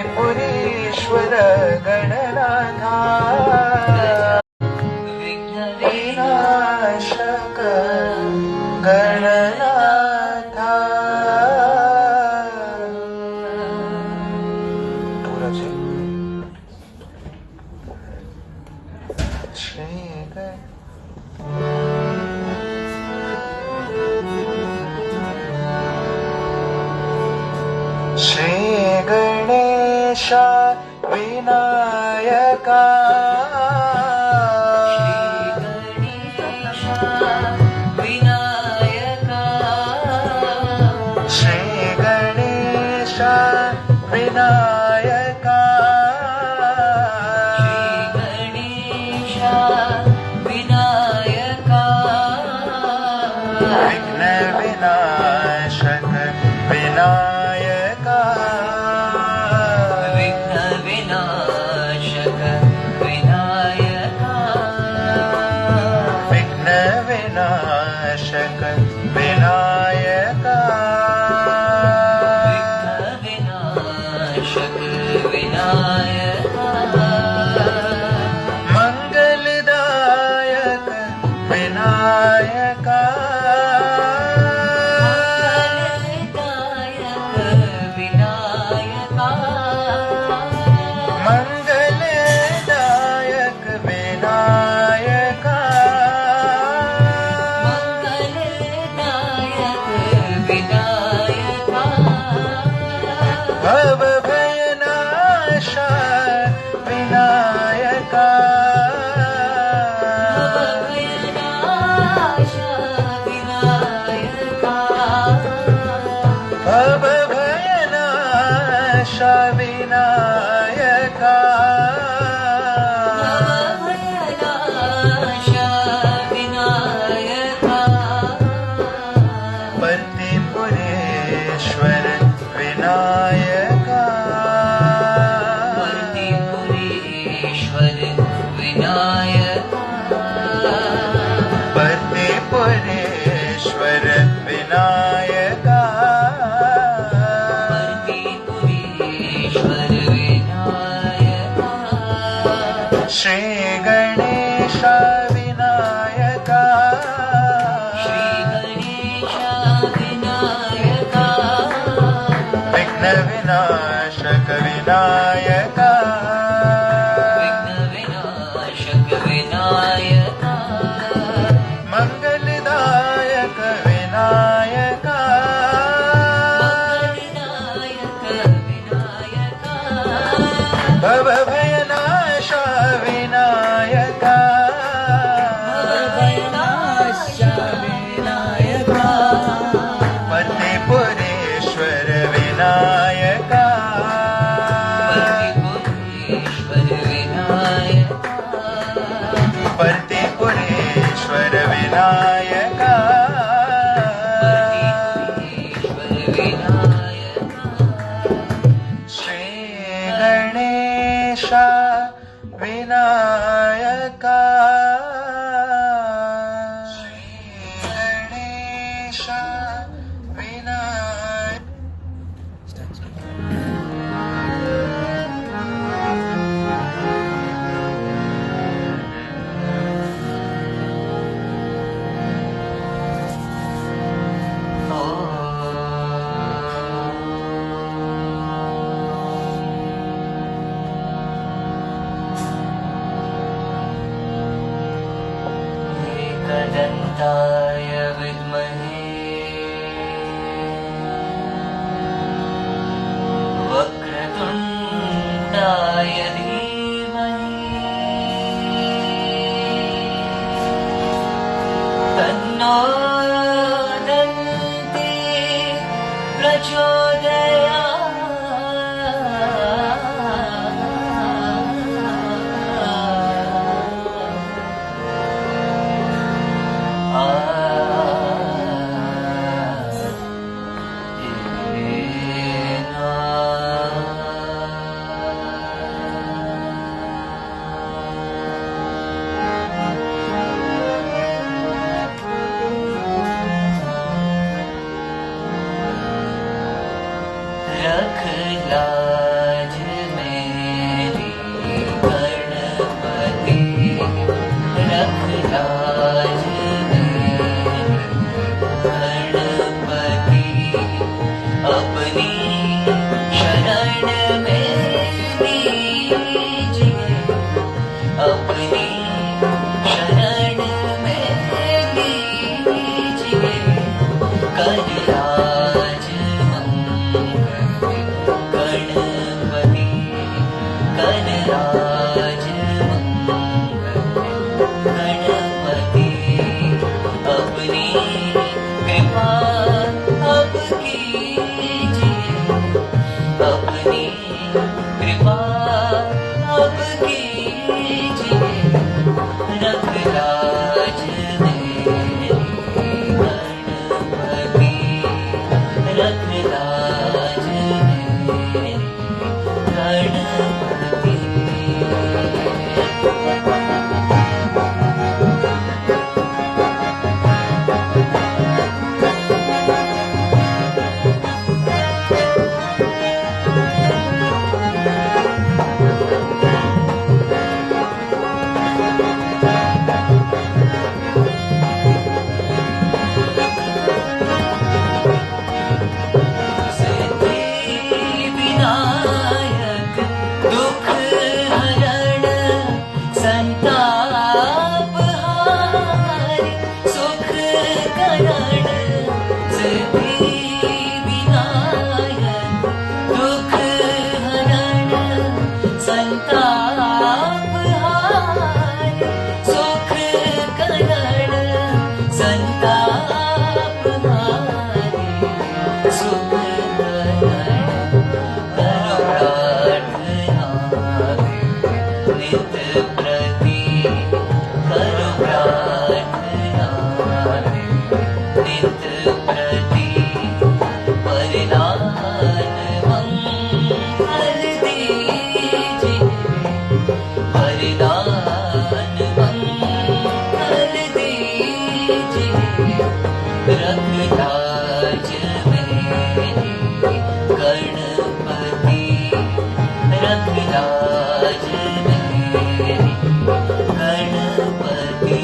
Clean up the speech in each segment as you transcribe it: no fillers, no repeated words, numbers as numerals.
परतिपुरीश्वर गणनाथा विनाशक गणनाथा श्री गणेश विनायका श्री गणेश विनायका विघ्न विनाशक विनायका विघ्न विनाशक विनायका विघ्न विनाशक विनायका विघ्न विनाशक विनायका मंगलदायक विनायका मंगलदायक विनायका मंगलदायक विनायका भव भयनाश विनायका भव भयनाश विनायका परतिपुरेश्वर विनायका परतिपुरेश्वर विनायका परतिपुरेश्वर विनायका परतिपुरेश्वर विनायका श्री गणेश विनायका श्री गणेश विनायका विघ्न विनाशक विनायका विघ्न विनाशक विनायका मंगलदायक विनायका मंगलदायक विनायका भव भयनाश विनायका भव भयनाश विनायका परतिपुरेश्वर विनायका परतिपुरेश्वर विनायका परतिपुरेश्वर विनायका परतिपुरेश्वर विनायका श्री गणेश विनायका श्री गणेश विनायका एकदन्ताय विद्महे वक्रतुण्डाय धीमहि तन्नो दन्ति रख लाज मेरी गणपति, रख लाज मेरी गणपति, अपनी शरण में लीजिए, अपनी शरण में लीजिए, कर राज मंगल गणपति, कर राज मंगल गणपति, अपनी कृपा अब कीजिए, अपनी कृपा अब कीजिए, रख लाज मेरी गणपति, रख लाज मेरी गणपति। विनायक दुख हरण संताप हारी सुख करण, सिद्धि विनायक दुख हरण संताप हारी सुख करण, संताप हारी सुख करण, नित प्रति करो प्रार्थना, नित प्रति परिणाम मंगल दीजिए, परिणाम मंगल दीजिए, रख लाज मेरी गणपति, रख लाज मेरी गणपति।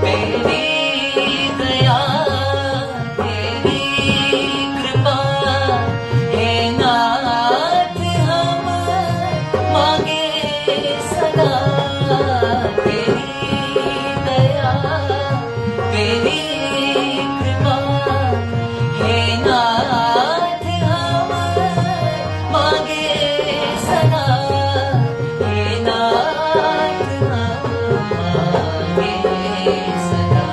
तेरी दया तेरी कृपा हे नाथ हम मांगे सदा, तेरी दया तेरी कृपा हे नाथ हम मांगे सदा, हे नाथ हम मांगे सदा,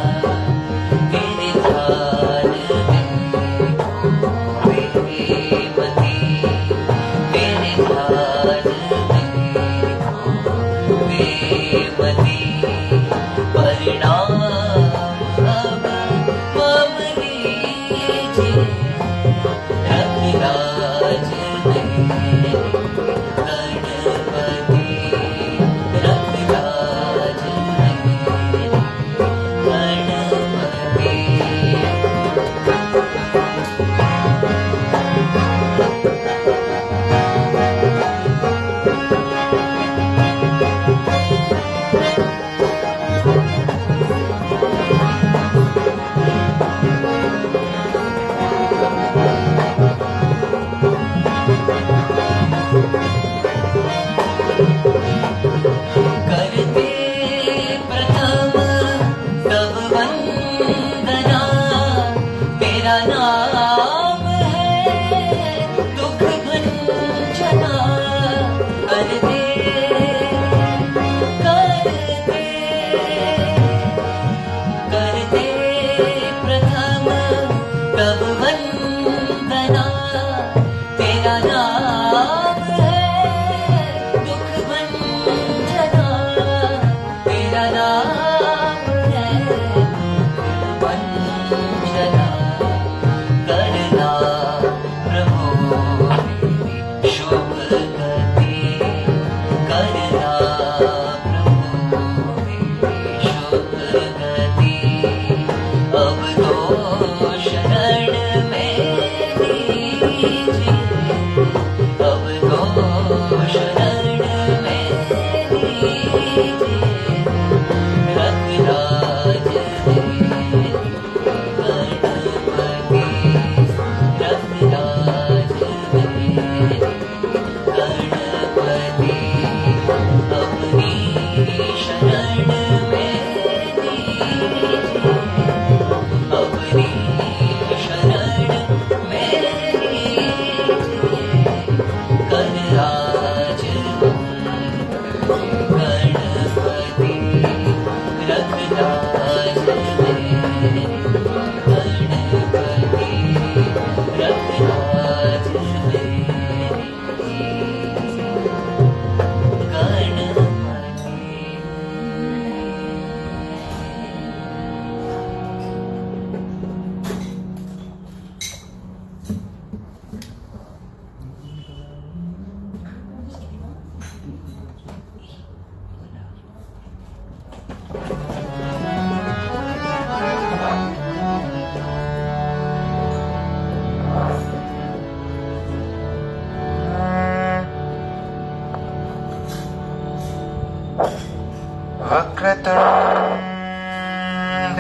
तेरे ध्यान में बेमती, तेरे ध्यान में बेमती, करना प्रभु मेरी शुभ गति। अब तो शरण में लीजिए, अब तो शरण में लीजिए। रखराज मेरी गणपति, रखराज मेरी गणपति। अपनी शरण में लीजिए, अपनी शरण में लीजिए। करराज गणपति, रखराज मेरी गणपति, रखराज मेरी गणपति। वक्रतुंड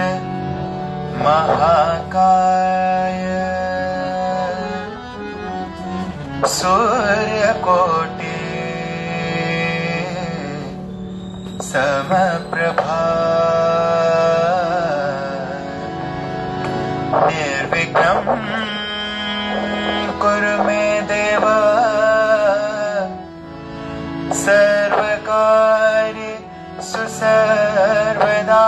महाकाय सूर्यकोटि समप्रभा निर्विघ्नं कुरु मे देव सर्वकार्येषु सर्वदा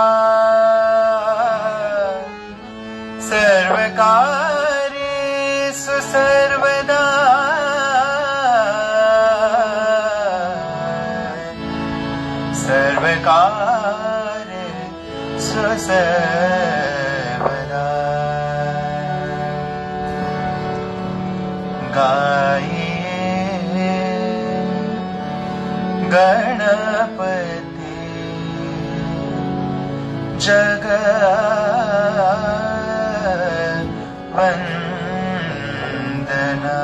सर्वकार्येषु सर्वदा सर्वकार्येषु सर्वदा गाये गणपति जगवंदना।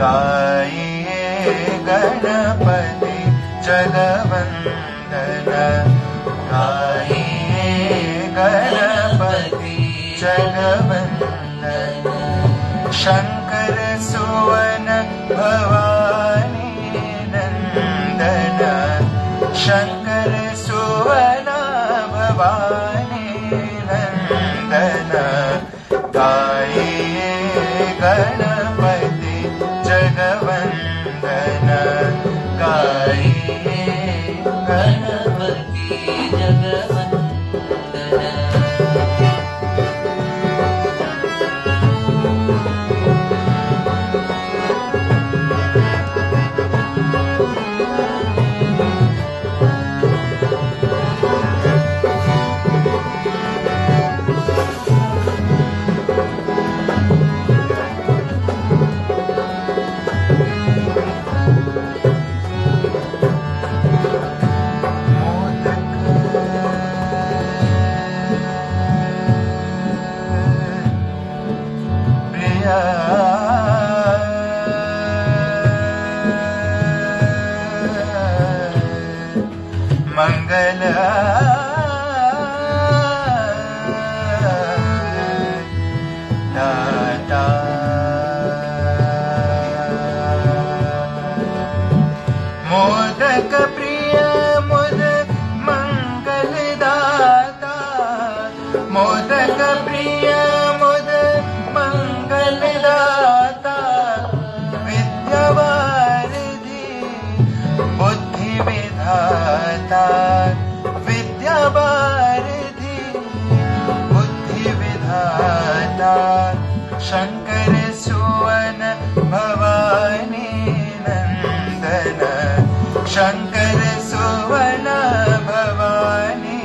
गाये गणपति जगवंदना। गाये गणपति जगवंदना। शंकर सुवन भवानी नंदन, शंकर सुवन भवानी नंदन। गाये गणपति जगवंदन। गाये गणपति जगवंदन। मंगल दाता मोदक प्रिय मुद मंगल दाता। मोदक प्रिय मुद मंगल दाता। विद्यावारिधि बुद्धि विधाता। विद्यावारिधि बुद्धि विधाता। शंकर सुवन भवानी नंदन। शंकर सुवन भवानी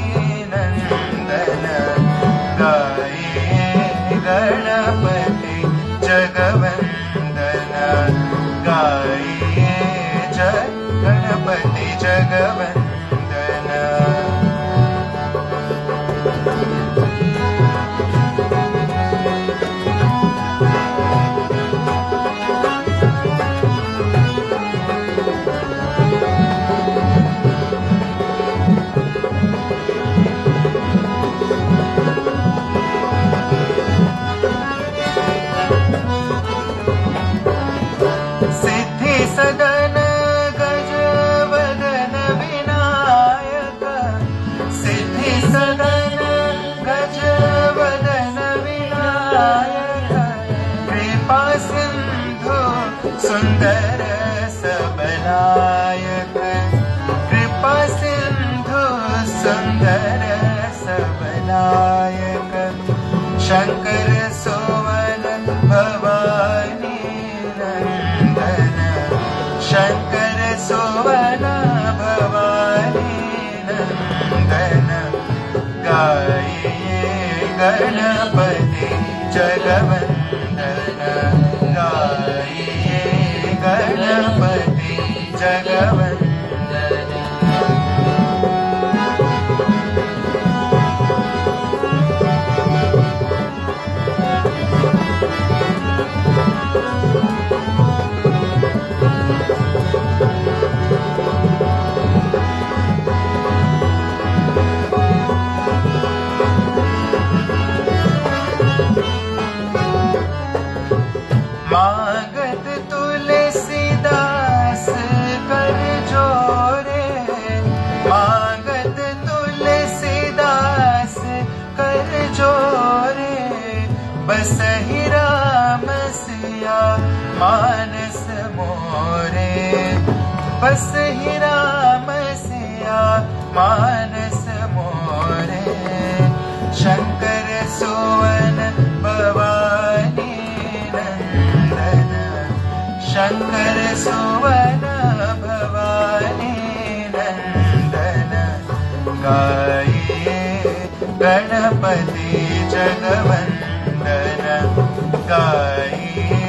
नंदन। गाये गणपति जगवंदन। गाइए जय गणपति जगवंदन। सिद्धि सदन गजवदन विनायक, सिद्धि सदन गजवदन विनायक, कृपा सिंधु सुंदर सबलायक, कृपा सिंधु सुंदर सबलायक, शंकर सोवन भवानी नंदन, शंकर सोवन भवानी नंदन। गाइए गणपति जगवंदन, गाइए गणपति जगवंदन। मागत तुलसीदास कर जोरे, मागत तुलसीदास कर जोरे, बसहि राम सिया मानस मोरे, बसहि राम सिया मानस मोरे, शंकर सोवन भवानी नंदन, शंकर सोवन भवानी नंदन। गाइए गणपति जगवंदन, गाइए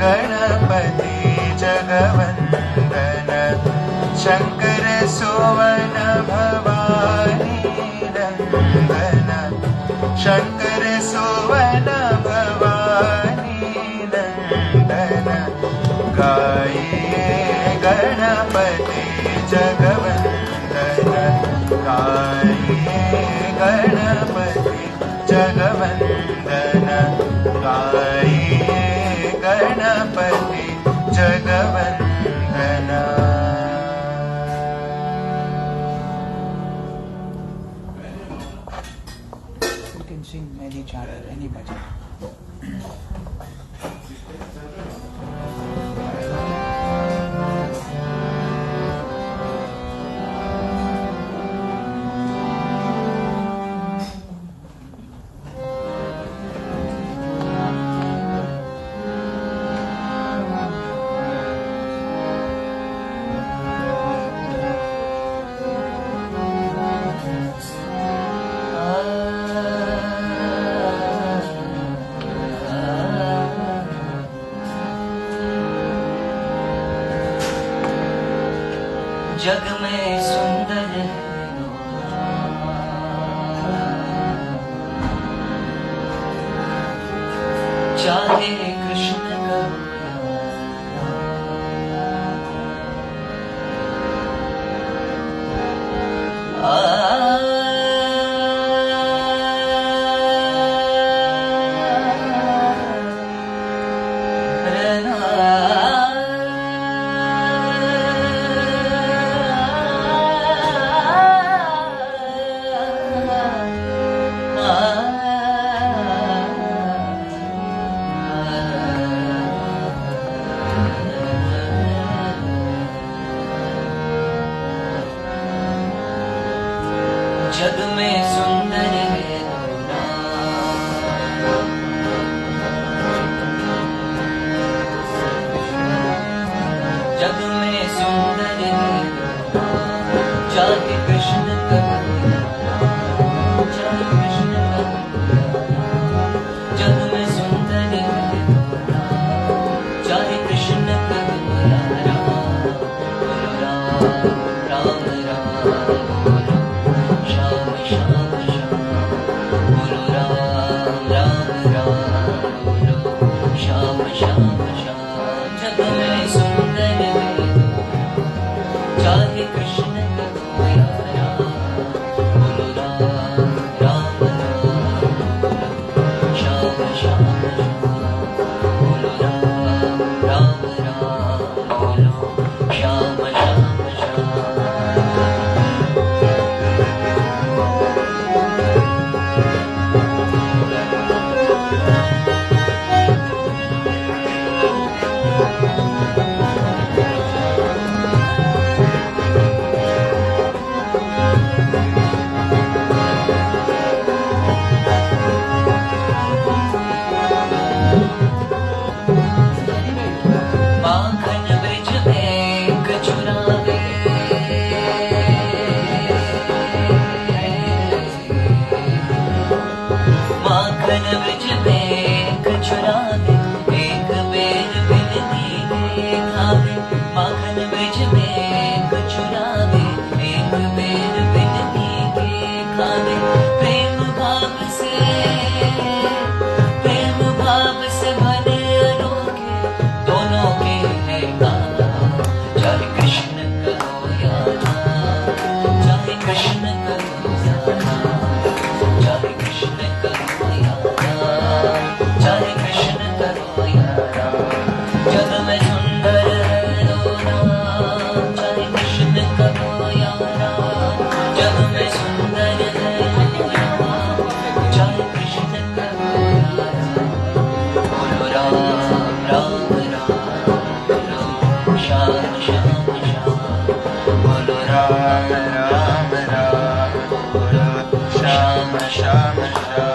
गणपति जगवंदन, शंकर सोवन भवानी नंदन, शंकर सोवन भवानी नंदन। गाइए गणपति जगवंदन, गाइए गणपति जगवंदन, गाइए Ganpati जगवंदन। You can sing many chant, any bhajan. जग में सुंदर है चाहे कृष्ण जग में सुंदर है जग में सुंदर है चाहे कृष्ण चाहे कृष्ण जग में सुंदर है चाहे कृष्ण करो या राम, बोलो राम राम राम, बोलो श्याम श्याम श्याम, बोलो राम राम राम, बोलो श्याम श्याम श्याम। जग में सुंदर वेदों चाहे कृष्ण करो या राम, बोलो राम राम राम, बोलो श्याम श्याम श्याम, बोलो राम राम राम, बोलो श्याम श्याम श्याम। माखन ब्रिज में कचुरावे, माखन ब्रिज में कचुरावे, एक बेर बिनती के खावे। माखन ब्रिज में कचुरावे, एक बेर बिनती के खावे। प्रेम भाव से बने अनोखे दोनों के हैं काम। चाहे कृष्ण करो या राम, चाहे कृष्ण करो या राम, चाहे कृष्ण करो या राम, चाहे कृष्ण करो या राम। जग में सुंदर है दो नाम, चाहे कृष्ण करो या राम, जग में सुंदर है दो नाम, चाहे कृष्ण करो या राम। बोलो राम राम राम, बोलो श्याम श्याम श्याम, बोलो राम राम राम राम, बोलो Shyam Shyam Shyam.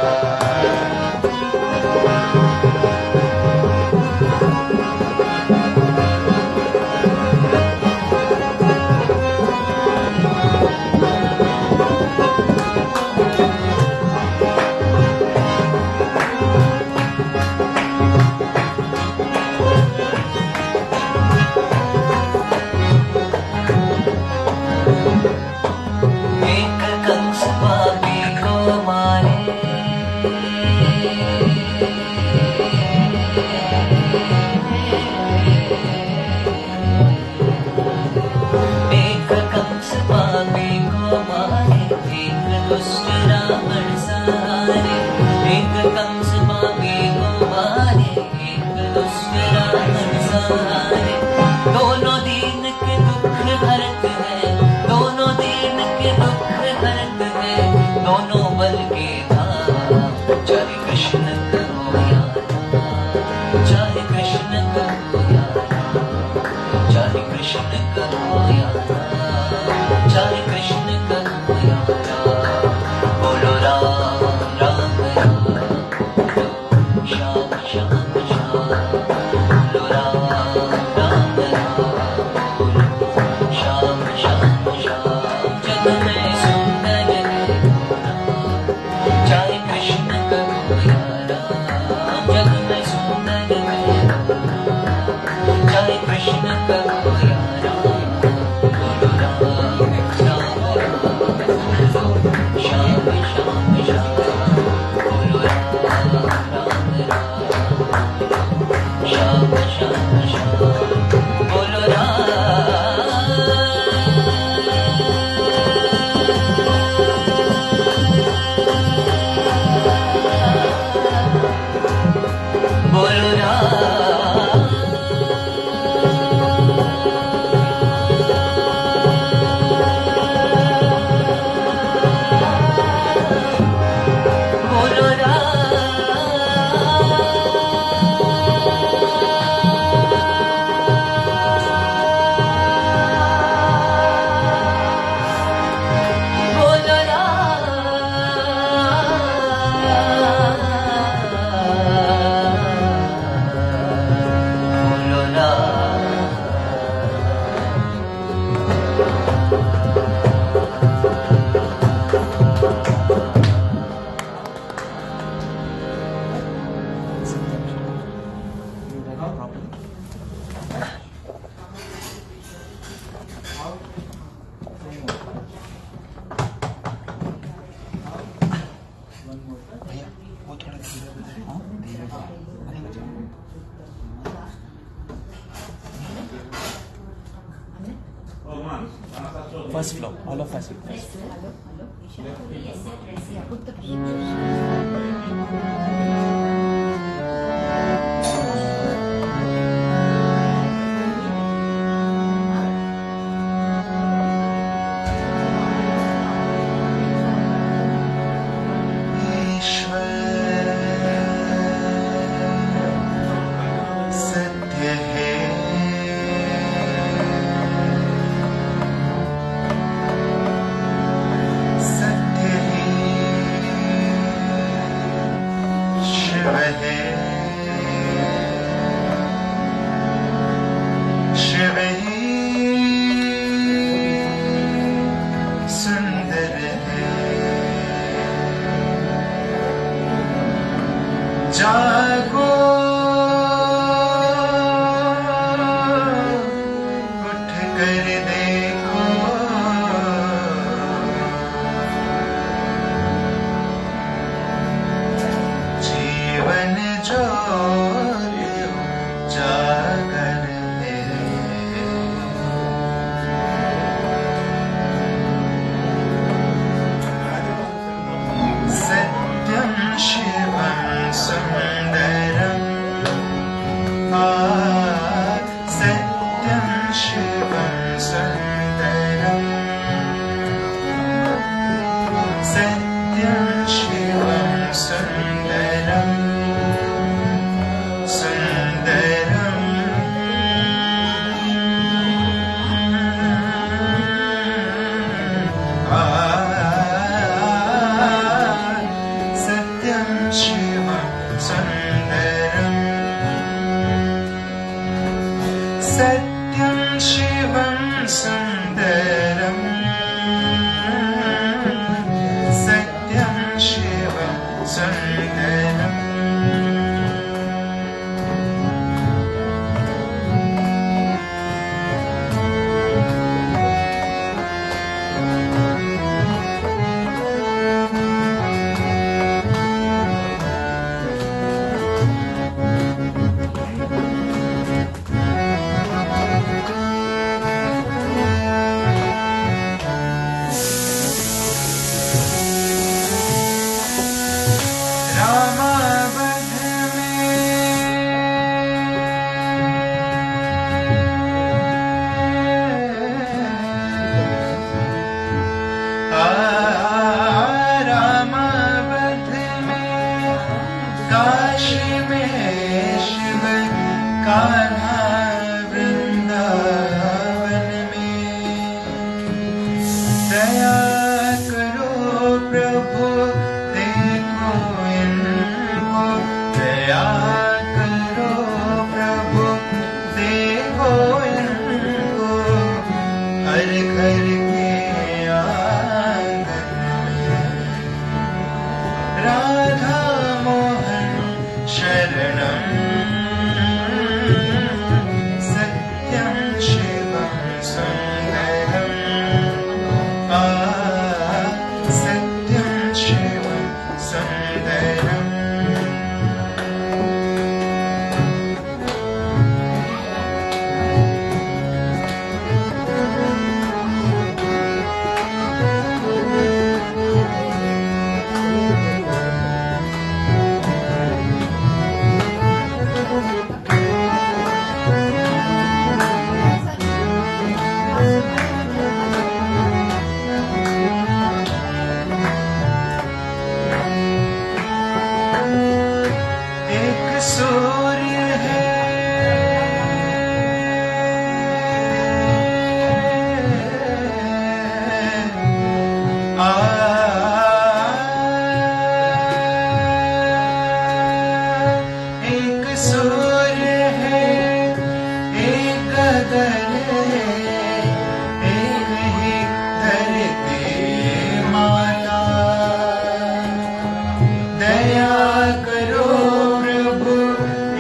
First floor, all of us will press. सत्य है सत्य ही शिव है शिव ही सुंदर है जागो उठ कर देखो जीवन ज्योति जागर है सत्यं शिवं सुन्दरम् सत्यं शिवं सुन्दरम् सत्यं शिवं सुन्दरम् सुन्दरम् सत्यं शिवं सुन्दरम् सत्यं शिवं सुन्दरम् सत्यं शिवं सुन्दरम् रामावध में काशी में शिव कान्हा वृंदावन में दया करो प्रभु देखो इनको दया करो प्रभु देखो इनको हर घर के आंगन में राधा मोहन शरणम सत्यं शिवं सुन्दरम् सत्यं शिवं सुन्दरम् एक सूर्य है एक सूर्य है एक गगन है एक ही धरती माता दया करो प्रभु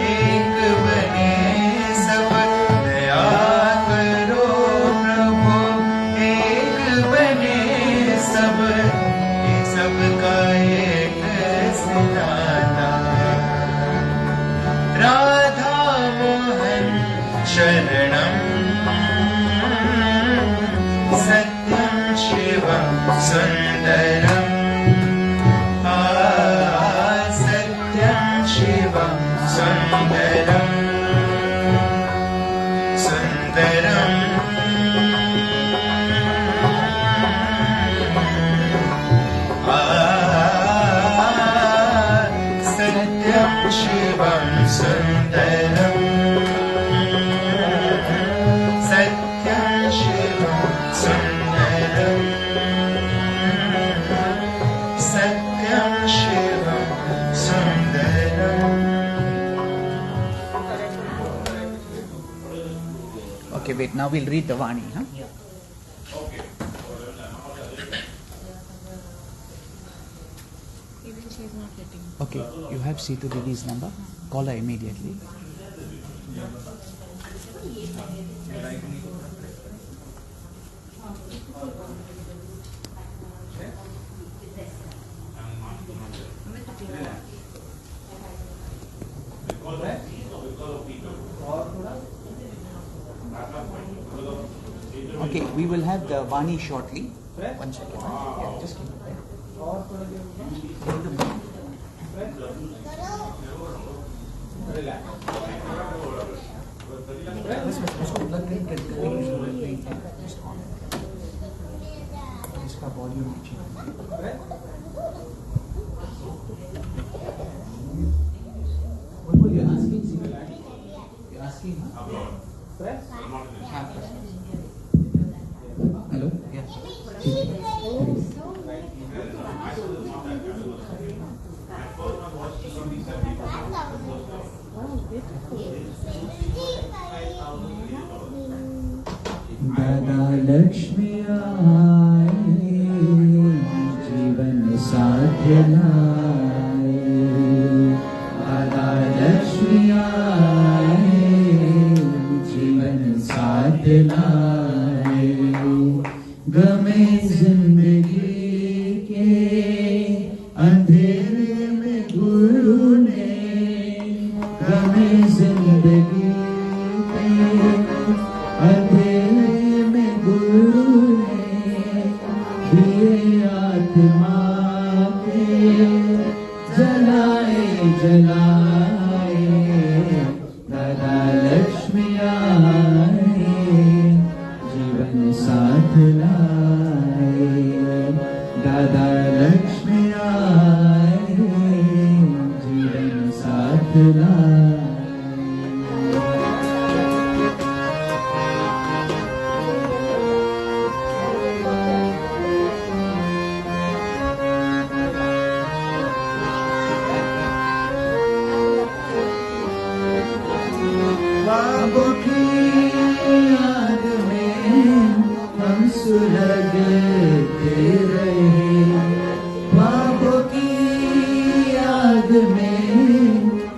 एक बने सब दया करो प्रभु एक बने सब ये सबका एक सिनाता राधा मोहन शरणम सत्य सुन्दरम् सत्यं शिवं सुन्दरम् सुन्दरम् सत्यं शिवं सुन्दरम् सत्यं शिवं सुन्दरम् सत्यं शिवं सुन्दरम्. Okay, wait, now we'll read the Vani. Huh? Even she is not letting. Okay, you have Setu Didi's number. Call her immediately. Okay, we will have the Vani shortly. 1 second. Huh? Yeah, just keep it there. इसको plug in करके just on इसका volume नीचे you're asking you're asking hello yeah दादा लक्ष्मी आए जीवन साथ लाए दादा लक्ष्मी आए जीवन साथ लाए गमे जिंदगी के अंधेरे में गुरु ने गमे जिंदगी के अंधेरे में गुरु ने दिए आत्मा के जलाए जलाए दादा लक्ष्मी आए जीवन साथ लाए दादा लक्ष्मी आए जीवन साथ लाए ख्वाबों की याद में हम सुलगते रहे ख्वाबों की याद में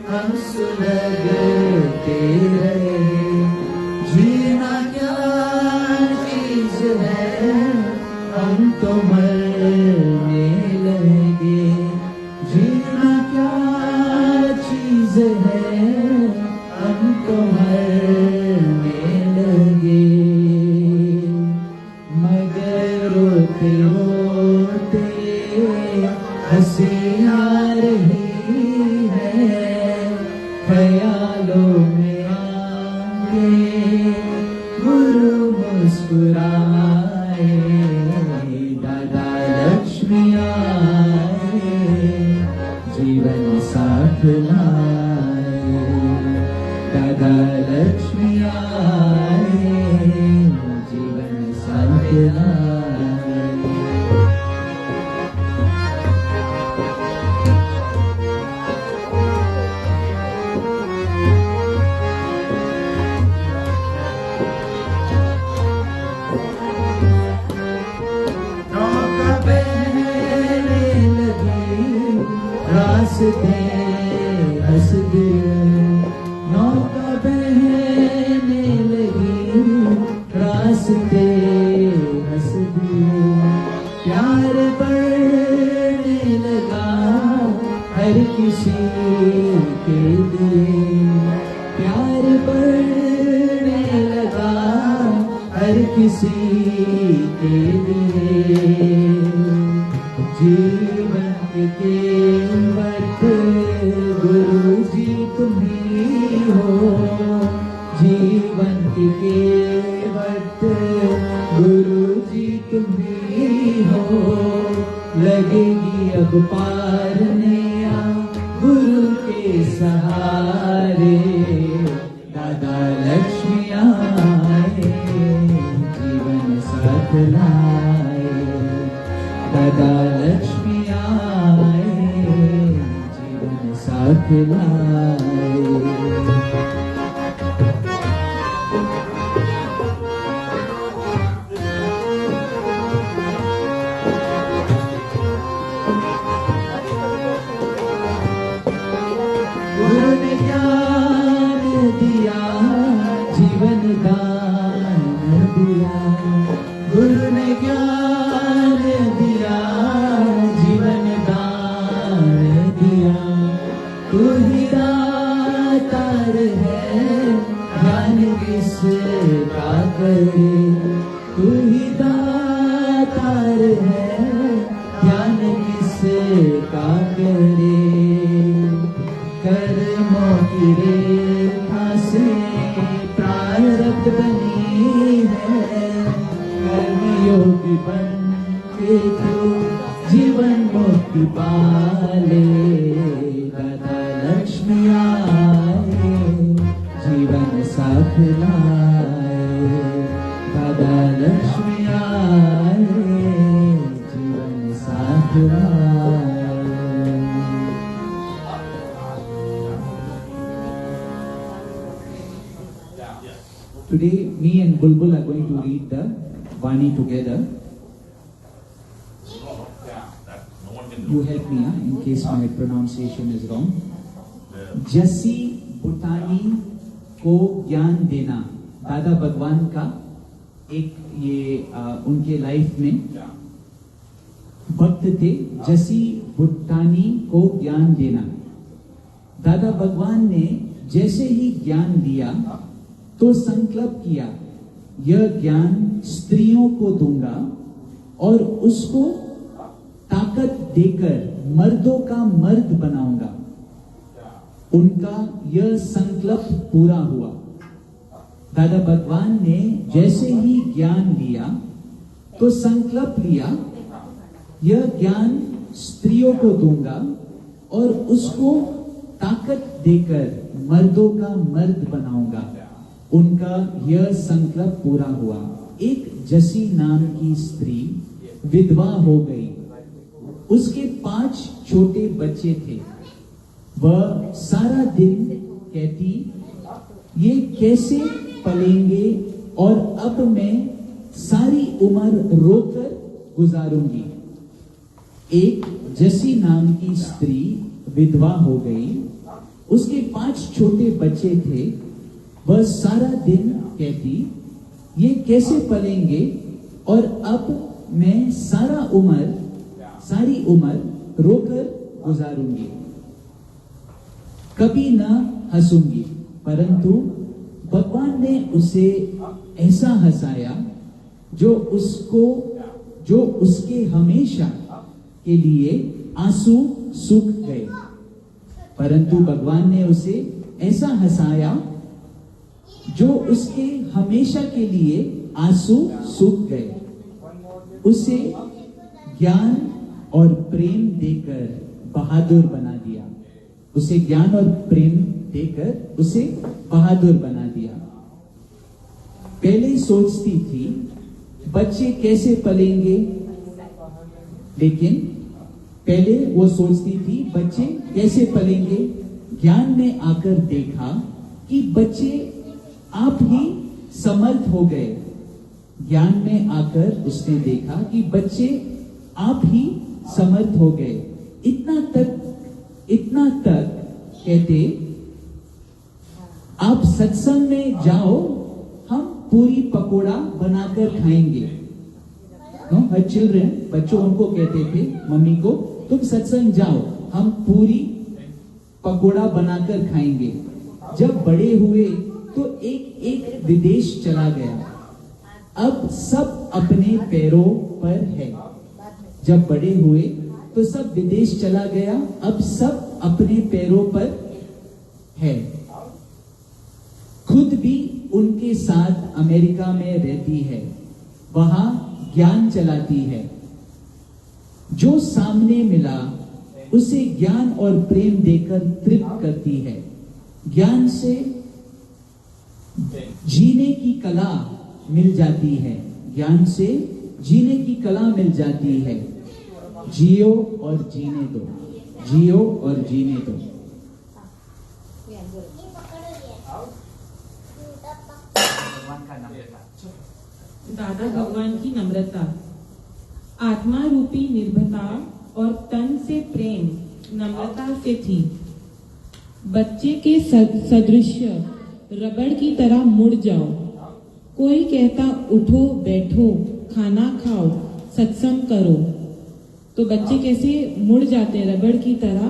हम सुलगते रहे जीना क्या चीज है हम तो मरने लगे जीना क्या चीज है हमको मरने लगे मगर रोते रोते हंसी आ रही है ख्यालों में आके गुरु मुस्कुराए दादा लक्ष्मी आए जीवन साथ लाए दादा लक्ष्मी आए जीवन साथ लाए नौका बहने लगी रास्ते हंस दिए नौका बहने लगी रास्ते हंस दिए प्यार बढ़ने लगा हर किसी के लिए प्यार बढ़ने लगा हर किसी के लिए जीवन के केवट गुरु जी तुम ही हो, जीवन के केवट गुरु जी तुम ही हो। लगेगी अब पार नैया गुरु के सहारे, दादा लक्ष्मी आए जीवन साथ लाए, दादा लक्ष्मी आए जीवन साथ लाए। गुरु ने ज्ञान दिया जीवन दान दिया, गुरु ने ज्ञान दिया जीवन दान दिया। तू ही दातार है ज्ञान किसका करे, तू ही दातार है ज्ञान किसका करे। कर्मों की रेखा से प्रारब्ध बनी है, कर्मयोगी बन के तू जीवन मुक्ति पाले। दादा लक्ष्मी आए जीवन साथ लाए, दादा लक्ष्मी आए जीवन साथ लाए। Today, me and Bulbul are going to read the Vani together. You help me in case my pronunciation is wrong. जसी बुटानी को ज्ञान देना, दादा भगवान का एक ये उनके लाइफ में भक्त थे। जसी बुटानी को ज्ञान देना, दादा भगवान ने जैसे ही ज्ञान दिया तो संकल्प किया, यह ज्ञान स्त्रियों को दूंगा और उसको ताकत देकर मर्दों का मर्द बनाऊंगा। उनका यह संकल्प पूरा हुआ। दादा भगवान ने जैसे ही ज्ञान लिया तो संकल्प लिया, यह ज्ञान स्त्रियों को दूंगा और उसको ताकत देकर मर्दों का मर्द बनाऊंगा। उनका यह संकल्प पूरा हुआ। एक जसी नाम की स्त्री विधवा हो गई। उसके 5 छोटे बच्चे थे। वह सारा दिन कहती, ये कैसे पलेंगे और अब मैं सारी उम्र रोकर गुजारूंगी। एक जसी नाम की स्त्री विधवा हो गई। उसके 5 छोटे बच्चे थे। वह सारा दिन कहती, ये कैसे पलेंगे और अब मैं सारी उम्र रोकर गुजारूंगी। कभी न हंसूंगी। परंतु भगवान ने उसे ऐसा हंसाया जो उसके हमेशा के लिए आंसू सूख गए। परंतु भगवान ने उसे ऐसा हंसाया जो उसके हमेशा के लिए आंसू सूख गए। उसे ज्ञान और प्रेम देकर बहादुर बना दिया। उसे ज्ञान और प्रेम देकर उसे बहादुर बना दिया। पहले सोचती थी बच्चे कैसे पलेंगे, लेकिन पहले वो सोचती थी बच्चे कैसे पलेंगे। ज्ञान में आकर देखा कि बच्चे आप ही समर्थ हो गए। ज्ञान में आकर उसने देखा कि बच्चे आप ही समर्थ हो गए। इतना तक कहते, आप सत्संग में जाओ, हम पूरी पकोड़ा बनाकर खाएंगे। हर चिल्ड्रन, बच्चों उनको कहते थे मम्मी को, तुम सत्संग जाओ, हम पूरी पकोड़ा बनाकर खाएंगे। जब बड़े हुए तो एक विदेश चला गया। अब सब अपने पैरों पर है। जब बड़े हुए तो सब विदेश चला गया, अब सब अपने पैरों पर है। खुद भी उनके साथ अमेरिका में रहती है, वहां ज्ञान चलाती है। जो सामने मिला उसे ज्ञान और प्रेम देकर तृप्त करती है। ज्ञान से जीने की कला मिल जाती है, ज्ञान से जीने की कला मिल जाती है। जियो और जीने दो, जियो और जीने दो। भगवान का नाम लेता। दादा भगवान की नम्रता। आत्मा रूपी निर्भयता और तन से प्रेम नम्रता से थी। बच्चे के सदृश रबड़ की तरह मुड़ जाओ। कोई कहता उठो बैठो खाना खाओ सत्संग करो, तो बच्चे कैसे मुड़ जाते हैं रबड़ की तरह।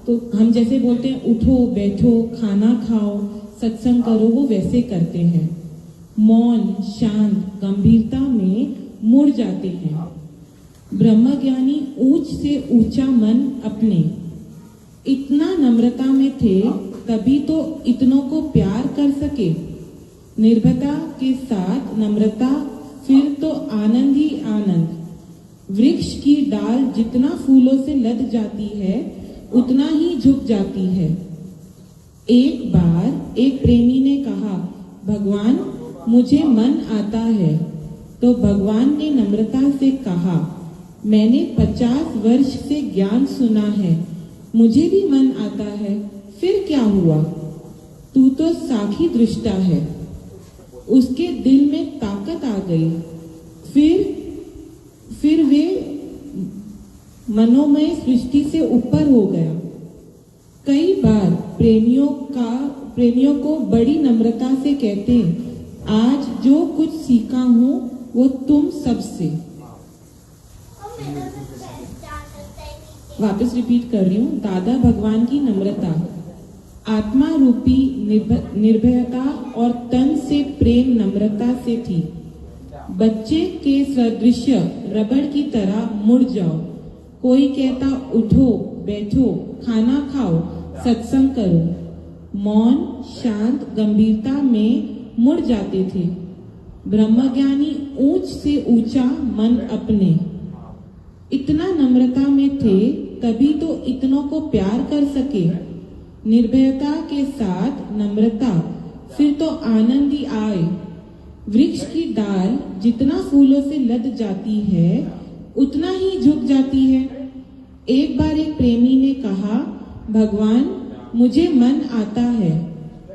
तो हम जैसे बोलते हैं उठो बैठो खाना खाओ सत्संग करो, वो वैसे करते हैं। मौन शांत गंभीरता में मुड़ जाते हैं। ब्रह्मज्ञानी ऊंच से ऊंचा मन अपने इतना नम्रता में थे, तभी तो इतनों को प्यार कर सके। निर्भयता के साथ नम्रता, फिर तो आनंद ही आनंद। वृक्ष की डाल जितना फूलों से लद जाती है उतना ही झुक जाती है। एक बार एक प्रेमी ने कहा, भगवान मुझे मन आता है। तो भगवान ने नम्रता से कहा, मैंने 50 वर्ष से ज्ञान सुना है, मुझे भी मन आता है, फिर क्या हुआ? तू तो साखी दृष्टा है। उसके दिल में ताकत आ गई। फिर वे मनोमय सृष्टि से ऊपर हो गया। कई बार प्रेमियों को बड़ी नम्रता से कहते, आज जो कुछ सीखा हूँ वो तुम सबसे। वापस रिपीट कर रही हूँ। दादा भगवान की नम्रता। आत्मा रूपी निर्भयता और तन से प्रेम नम्रता से थी। बच्चे के सदृश रबड़ की तरह मुड़ जाओ। कोई कहता उठो बैठो खाना खाओ सत्संग करो। मौन शांत गंभीरता में मुड़ जाते थे। ब्रह्मज्ञानी ऊंच से ऊंचा मन अपने इतना नम्रता में थे, तभी तो इतनों को प्यार कर सके। निर्भयता के साथ नम्रता, फिर तो आनंद ही आए। वृक्ष की डाल जितना फूलों से लद जाती है उतना ही झुक जाती है। एक बार एक प्रेमी ने कहा, भगवान मुझे मन आता है।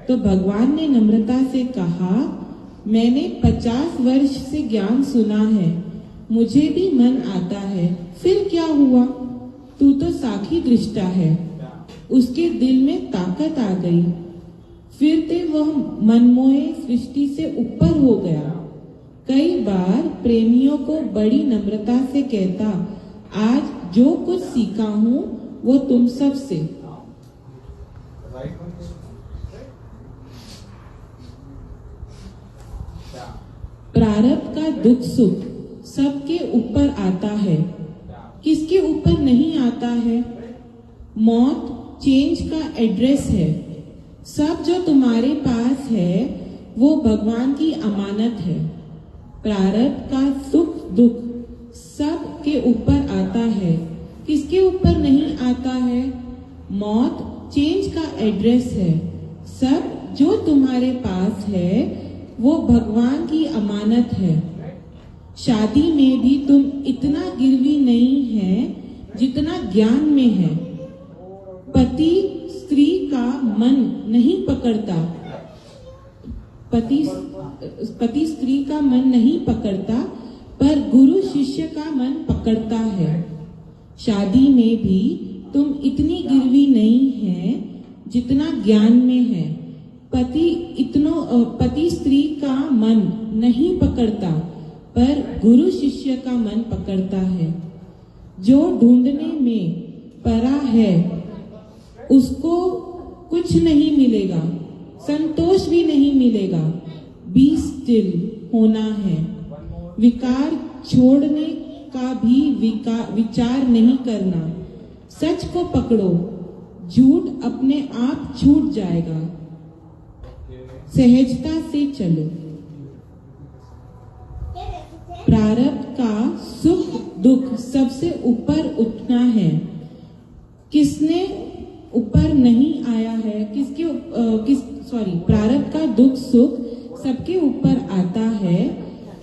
तो भगवान ने नम्रता से कहा, मैंने 50 वर्ष से ज्ञान सुना है, मुझे भी मन आता है, फिर क्या हुआ? तू तो साखी दृष्टा है। उसके दिल में ताकत आ गई। फिर ते वह मनमोह सृष्टि से ऊपर हो गया। कई बार प्रेमियों को बड़ी नम्रता से कहता, आज जो कुछ सीखा हूँ वो तुम सब से। प्रारब्ध का दुख सुख सबके ऊपर आता है, किसके ऊपर नहीं आता है? मौत चेंज का एड्रेस है। सब जो तुम्हारे पास है वो भगवान की अमानत है। प्रारब्ध का सुख दुख सब के ऊपर आता है, किसके ऊपर नहीं आता है? मौत चेंज का एड्रेस है। सब जो तुम्हारे पास है वो भगवान की अमानत है। शादी में भी तुम इतना गिरवी नहीं है जितना ज्ञान में है। पति स्त्री का मन नहीं पकड़ता, पति स्त्री का मन नहीं पकड़ता, पर गुरु शिष्य का मन पकड़ता है। शादी में भी तुम इतनी गिरवी नहीं है जितना ज्ञान में है। पति स्त्री का मन नहीं पकड़ता, पर गुरु शिष्य का मन पकड़ता है। जो ढूंढने में परा है उसको कुछ नहीं मिलेगा, संतोष भी नहीं मिलेगा। बी स्टिल होना है। विकार छोड़ने का भी विचार नहीं करना। सच को पकड़ो, झूठ अपने आप छूट जाएगा। सहजता से चलो। प्रारब्ध का सुख दुख सबसे ऊपर उठना है। किसने ऊपर नहीं आया है, प्रारब्ध का दुख सुख सबके ऊपर आता है,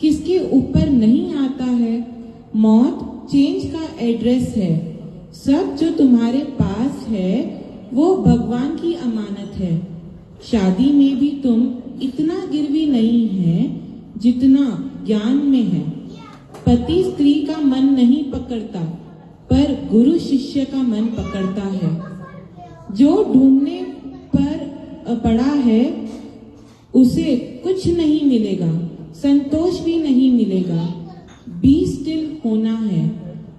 किसके ऊपर नहीं आता है। मौत चेंज का एड्रेस है। सब जो तुम्हारे पास है वो भगवान की अमानत है। शादी में भी तुम इतना गिरवी नहीं है जितना ज्ञान में है। पति स्त्री का मन नहीं पकड़ता, पर गुरु शिष्य का मन पकड़ता है। जो ढूंढने पर पड़ा है उसे कुछ नहीं मिलेगा, संतोष भी नहीं मिलेगा। बी स्टिल होना है,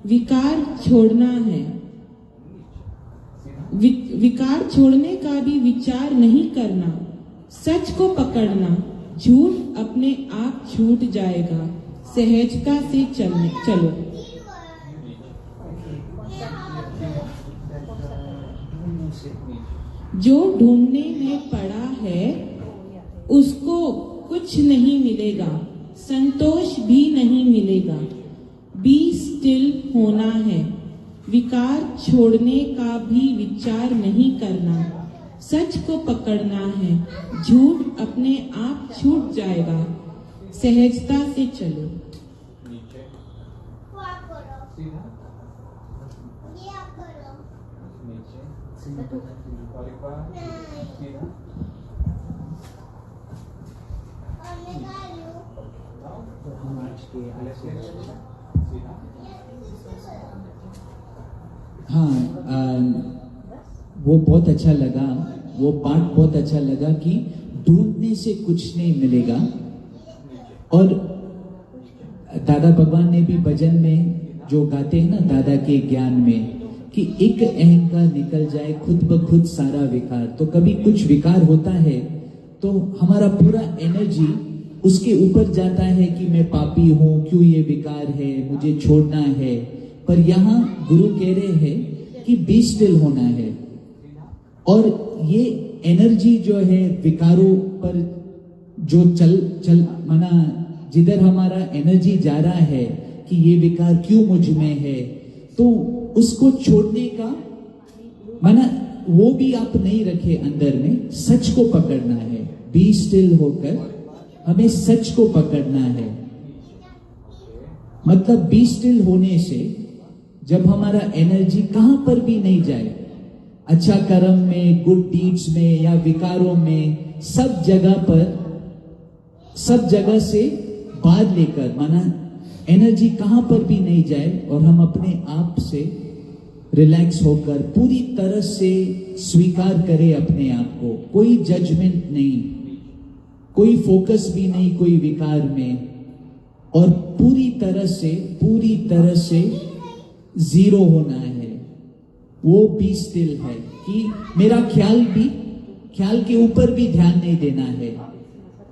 विकार छोड़ना है। विकार छोड़ने का भी विचार नहीं करना। सच को पकड़ना, झूठ अपने आप छूट जाएगा। सहजता से चलो। जो ढूंढने में पड़ा है उसको कुछ नहीं मिलेगा, संतोष भी नहीं मिलेगा। बी स्टिल होना है, विकार छोड़ने का भी विचार नहीं करना। सच को पकड़ना है, झूठ अपने आप छूट जाएगा। सहजता से चलो। हाँ, वो बहुत अच्छा लगा, वो पार्ट बहुत अच्छा लगा कि ढूंढने से कुछ नहीं मिलेगा। और दादा भगवान ने भी भजन में जो गाते हैं ना, दादा के ज्ञान में, कि एक अहंकार निकल जाए खुद ब खुद सारा विकार। तो कभी कुछ विकार होता है तो हमारा पूरा एनर्जी उसके ऊपर जाता है कि मैं पापी हूँ, क्यों ये विकार है, मुझे छोड़ना है। पर यहाँ गुरु कह रहे हैं कि बी स्टिल होना है। और ये एनर्जी जो है विकारों पर जो चल माना जिधर हमारा एनर्जी जा रहा है कि ये विकार क्यों मुझ में है, तो उसको छोड़ने का माना वो भी आप नहीं रखे अंदर में। सच को पकड़ना है, बी स्टिल होकर हमें सच को पकड़ना है। मतलब बी स्टिल होने से जब हमारा एनर्जी कहां पर भी नहीं जाए, अच्छा कर्म में, गुड डीड्स में या विकारों में, सब जगह से बाहर लेकर माना एनर्जी कहां पर भी नहीं जाए और हम अपने आप से रिलैक्स होकर पूरी तरह से स्वीकार करें अपने आप को। कोई जजमेंट नहीं, कोई फोकस भी नहीं कोई विकार में, और पूरी तरह से जीरो होना है। वो भी स्टिल है कि मेरा ख्याल के ऊपर भी ध्यान नहीं देना है।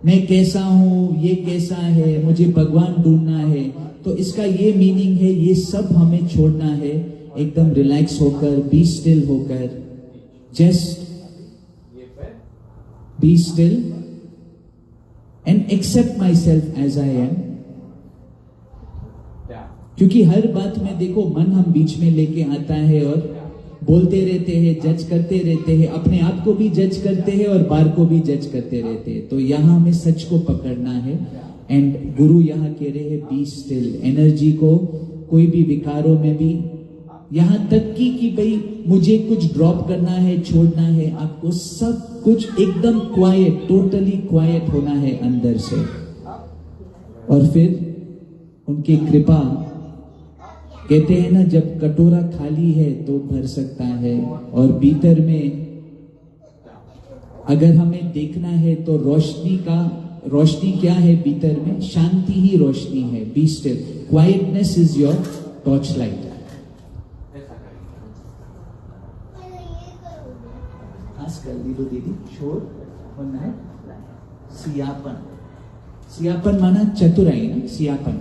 मैं कैसा हूं, ये कैसा है, मुझे भगवान ढूंढना है। तो इसका ये मीनिंग है, ये सब हमें छोड़ना है, एकदम रिलैक्स होकर, बी स्टिल होकर, just be still and accept myself as I am. क्योंकि हर बात में देखो मन हम बीच में लेके आता है और बोलते रहते हैं, जज करते रहते हैं, अपने आप को भी जज करते हैं और बाहर को भी जज करते रहते हैं। तो यहाँ हमें सच को पकड़ना है। एंड गुरु यहाँ कह रहे हैं बी स्टिल। एनर्जी को कोई भी विकारों में भी, यहाँ तक कि भाई मुझे कुछ ड्रॉप करना है, छोड़ना है, आपको सब कुछ एकदम क्वाइट, टोटली क्वाइट होना है अंदर से। और फिर उनकी कृपा, कहते हैं ना जब कटोरा खाली है तो भर सकता है, और भीतर में अगर हमें देखना है तो रोशनी क्या है भीतर में? शांति ही रोशनी है। Be still, quietness is your torch light. कर दीदी शोर बनना है। सियापन माना चतुराई ना, सियापन।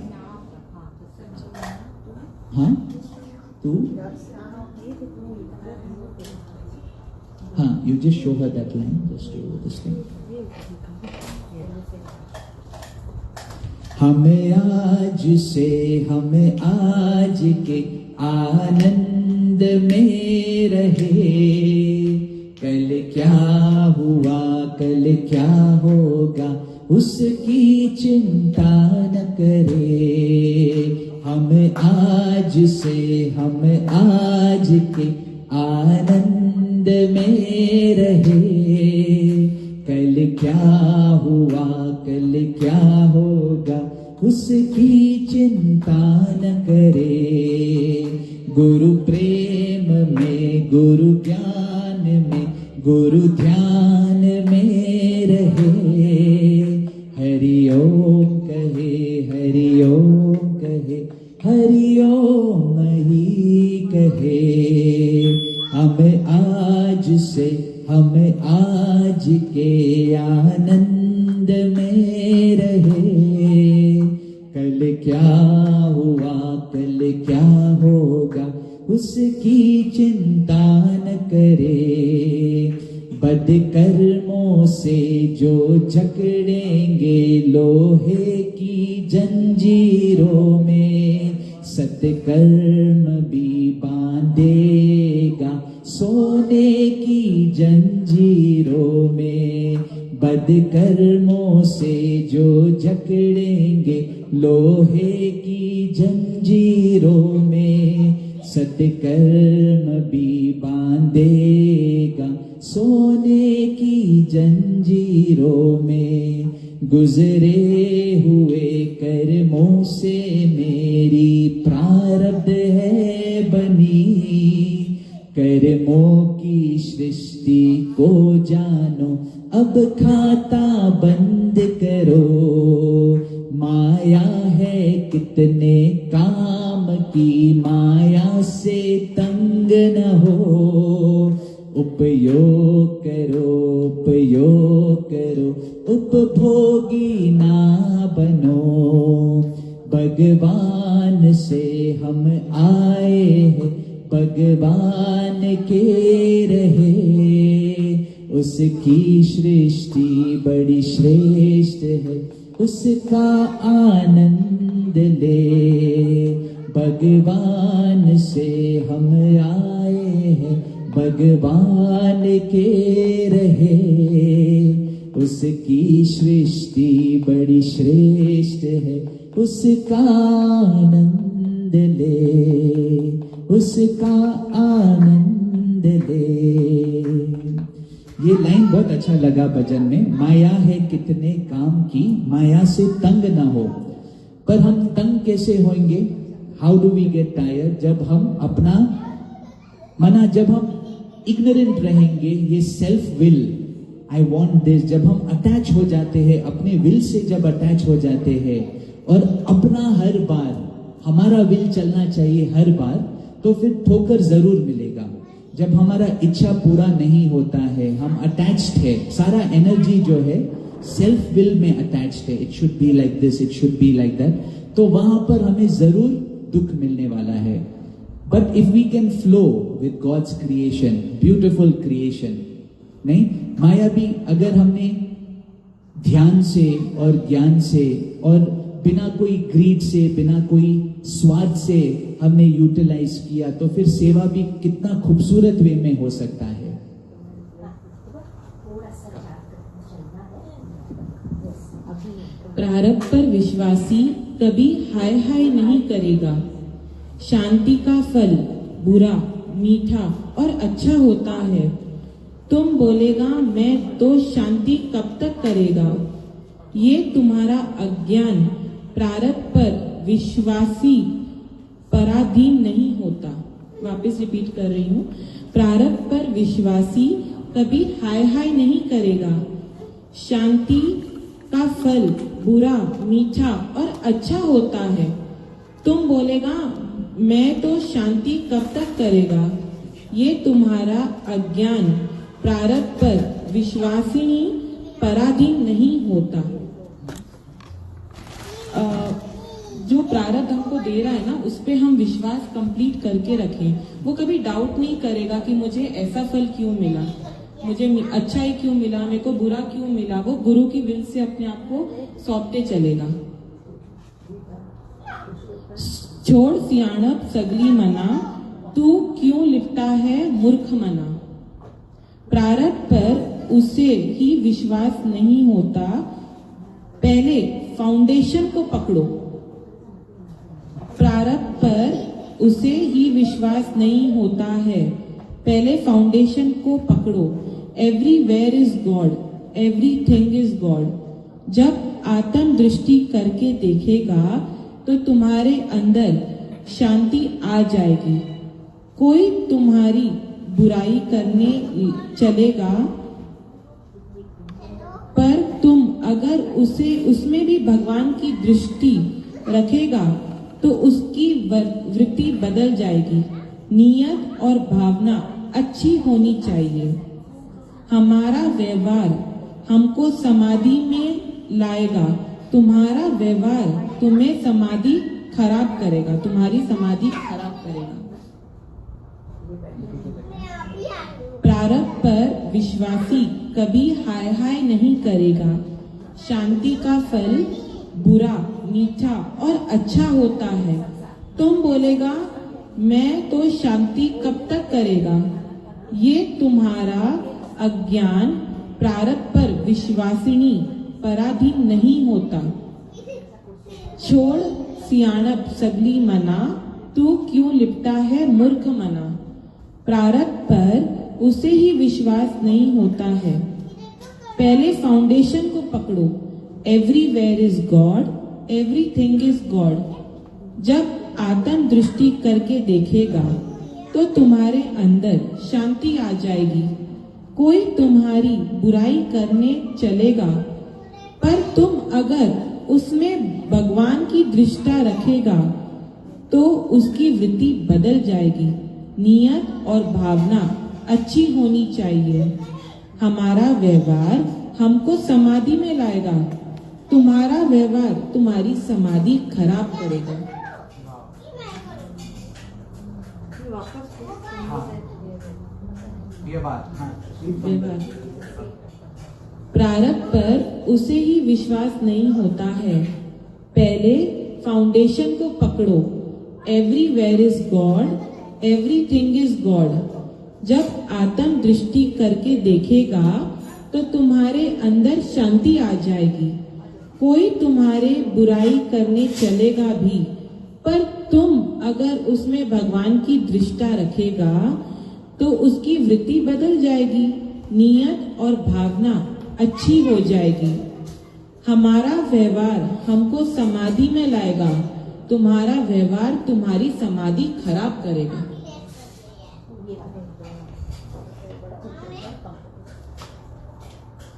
हाँ तू हाँ, you just show her that line, just do this thing. हमें आज के आनंद में रहे, कल क्या हुआ कल क्या होगा उसकी चिंता न करे। हम आज के आनंद में रहे, कल क्या हुआ कल क्या होगा उसकी चिंता न करे। गुरु प्रेम में गुरु ज्ञान में गुरु ध्यान में रहे, हरि ओम कहे हरि ओम कहे हरि ओम ही कहे। हम आज के आनंद में रहे, कल क्या हुआ कल क्या होगा उसकी चिंता न करे। बद कर्मों से जो जकड़ेंगे लोहे की जंजीरों में, सत्कर्म भी बांधेगा सोने की जंजीरों में। बद कर्मों से जो जकड़ेंगे लोहे की जंजीरों में, सत्कर्म भी बांधेगा सोने की जंजीरों में। गुजरे हुए कर्मों से मेरी प्रारब्ध है बनी, कर्मों की सृष्टि को जानो अब खाता बंद करो। माया है कितने काम की, माया से तंग न हो। उपयोग करो उपभोगी ना बनो। भगवान से हम आए हैं भगवान के रहे, उसकी सृष्टि बड़ी श्रेष्ठ है उसका आनंद ले। भगवान से हम आए हैं भगवान के रहे, उसकी सृष्टि बड़ी श्रेष्ठ है उसका आनंद ले, उसका आनंद ले। ये लाइन बहुत अच्छा लगा भजन में। माया है कितने काम की, माया से तंग ना हो। पर हम तंग कैसे होंगे? How do we get tired? जब हम अपना मना, जब हम इग्नोरेंट रहेंगे, ये self will, I want this, जब हम अटैच हो जाते हैं अपने विल से, जब अटैच हो जाते हैं और अपना हर बार हमारा विल चलना चाहिए हर बार, तो फिर ठोकर जरूर मिलेगा। जब हमारा इच्छा पूरा नहीं होता है, हम अटैच्ड है, सारा एनर्जी जो है सेल्फ विल में अटैच्ड है, it should be like this, it should be like that, तो वहां पर हमें जरूर दुख मिलने वाला है। But if we can flow with God's creation, beautiful creation, नहीं माया भी अगर हमने ध्यान से और ज्ञान से और बिना कोई ग्रीड से, बिना कोई स्वार्थ से हमने यूटिलाइज किया, तो फिर सेवा भी कितना खूबसूरत वे में हो सकता है। प्रारब्ध पर विश्वासी कभी हाय हाय नहीं करेगा। शांति का फल बुरा, मीठा और अच्छा होता है। तुम बोलेगा मैं तो शांति कब तक करेगा। ये तुम्हारा अज्ञान प्रारब्ध पर विश्वासी पराधीन नहीं होता। वापस रिपीट कर रही हूँ, प्रारब्ध पर विश्वासी कभी हाय हाय नहीं करेगा। शांति का फल बुरा, मीठा और अच्छा होता है। तुम बोलेगा मैं तो शांति कब तक करेगा। ये तुम्हारा अज्ञान प्रारब्ध पर विश्वासिनी पराधीन नहीं होता। जो जो प्रारब्ध हमको दे रहा है ना, उस पे हम विश्वास कंप्लीट करके रखें। वो कभी डाउट नहीं करेगा कि मुझे ऐसा फल क्यों मिला, मुझे अच्छा ही क्यों मिला, मेरे को बुरा क्यों मिला। वो गुरु की विल से अपने आप को सौंपते चलेगा। छोड़ सियाणप सगली मना, तू क्यों लिपटा है मूर्ख मना। प्रारब्ध पर उसे ही विश्वास नहीं होता, पहले फाउंडेशन को पकड़ो। प्रारब्ध पर उसे ही विश्वास नहीं होता है, पहले फाउंडेशन को पकड़ो। Everywhere is God, everything is God. जब आत्म दृष्टि करके देखेगा तो तुम्हारे अंदर शांति आ जाएगी। कोई तुम्हारी बुराई करने चलेगा, पर तुम अगर उसमें भी भगवान की दृष्टि रखेगा तो उसकी वृत्ति बदल जाएगी। नियत और भावना अच्छी होनी चाहिए। हमारा व्यवहार हमको समाधि में लाएगा, तुम्हारा व्यवहार तुम्हें समाधि खराब करेगा, तुम्हारी समाधि खराब करेगा। प्रारब्ध पर विश्वासी कभी हाय हाय नहीं करेगा। शांति का फल बुरा, मीठा और अच्छा होता है। तुम बोलेगा मैं तो शांति कब तक करेगा। ये तुम्हारा अज्ञान प्रारब्ध पर विश्वासिनी पराधीन नहीं होता। छोड़ सियाणप सगली मना, तू क्यों लिपटा है मूर्ख मना। प्रारब्ध पर उसे ही विश्वास नहीं होता है, पहले फाउंडेशन को पकड़ो। Everywhere is God, everything is God. जब आत्म दृष्टि करके देखेगा तो तुम्हारे अंदर शांति आ जाएगी। कोई तुम्हारी बुराई करने चलेगा, पर तुम अगर उसमें भगवान की दृष्टि रखेगा तो उसकी वृत्ति बदल जाएगी। नियत और भावना अच्छी होनी चाहिए। हमारा व्यवहार हमको समाधि में लाएगा, तुम्हारा व्यवहार तुम्हारी समाधि खराब करेगा। व्यवहार प्रारब्ध पर उसे ही विश्वास नहीं होता है, पहले फाउंडेशन को पकड़ो। Everywhere is God, everything is God. जब आत्म दृष्टि करके देखेगा तो तुम्हारे अंदर शांति आ जाएगी। कोई तुम्हारे बुराई करने चलेगा भी, पर तुम अगर उसमें भगवान की दृष्टि रखेगा तो उसकी वृत्ति बदल जाएगी। नियत और भावना अच्छी हो जाएगी। हमारा व्यवहार हमको समाधि में लाएगा, तुम्हारा व्यवहार तुम्हारी समाधि खराब करेगा।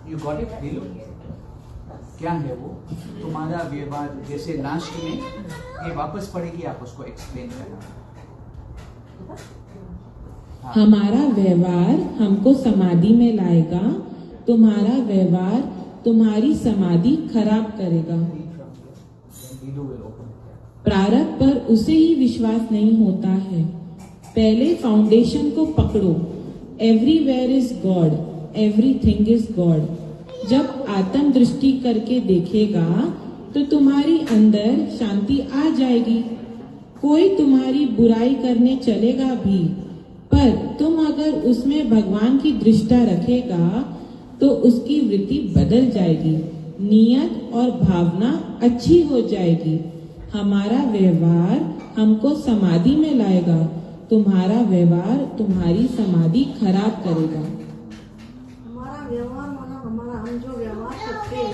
You got it? नीलू? क्या है वो तुम्हारा व्यवहार? जैसे लास्ट में ये वापस पढ़ेगी, आप उसको एक्सप्लेन करना। हमारा व्यवहार हमको समाधि में लाएगा, तुम्हारा व्यवहार तुम्हारी समाधि खराब करेगा। प्रारब्ध पर उसे ही विश्वास नहीं होता है, पहले फाउंडेशन को पकड़ो। Everywhere is God, everything is God. जब आत्म दृष्टि करके देखेगा तो तुम्हारी अंदर शांति आ जाएगी। कोई तुम्हारी बुराई करने चलेगा भी, पर तुम अगर उसमें भगवान की दृष्टि रखेगा तो उसकी वृत्ति बदल जाएगी। नियत और भावना अच्छी हो जाएगी। हमारा व्यवहार हमको समाधि में लाएगा, तुम्हारा व्यवहार तुम्हारी समाधि खराब करेगा। हमारा व्यवहार माना हमारा हम जो व्यवहार करते हैं,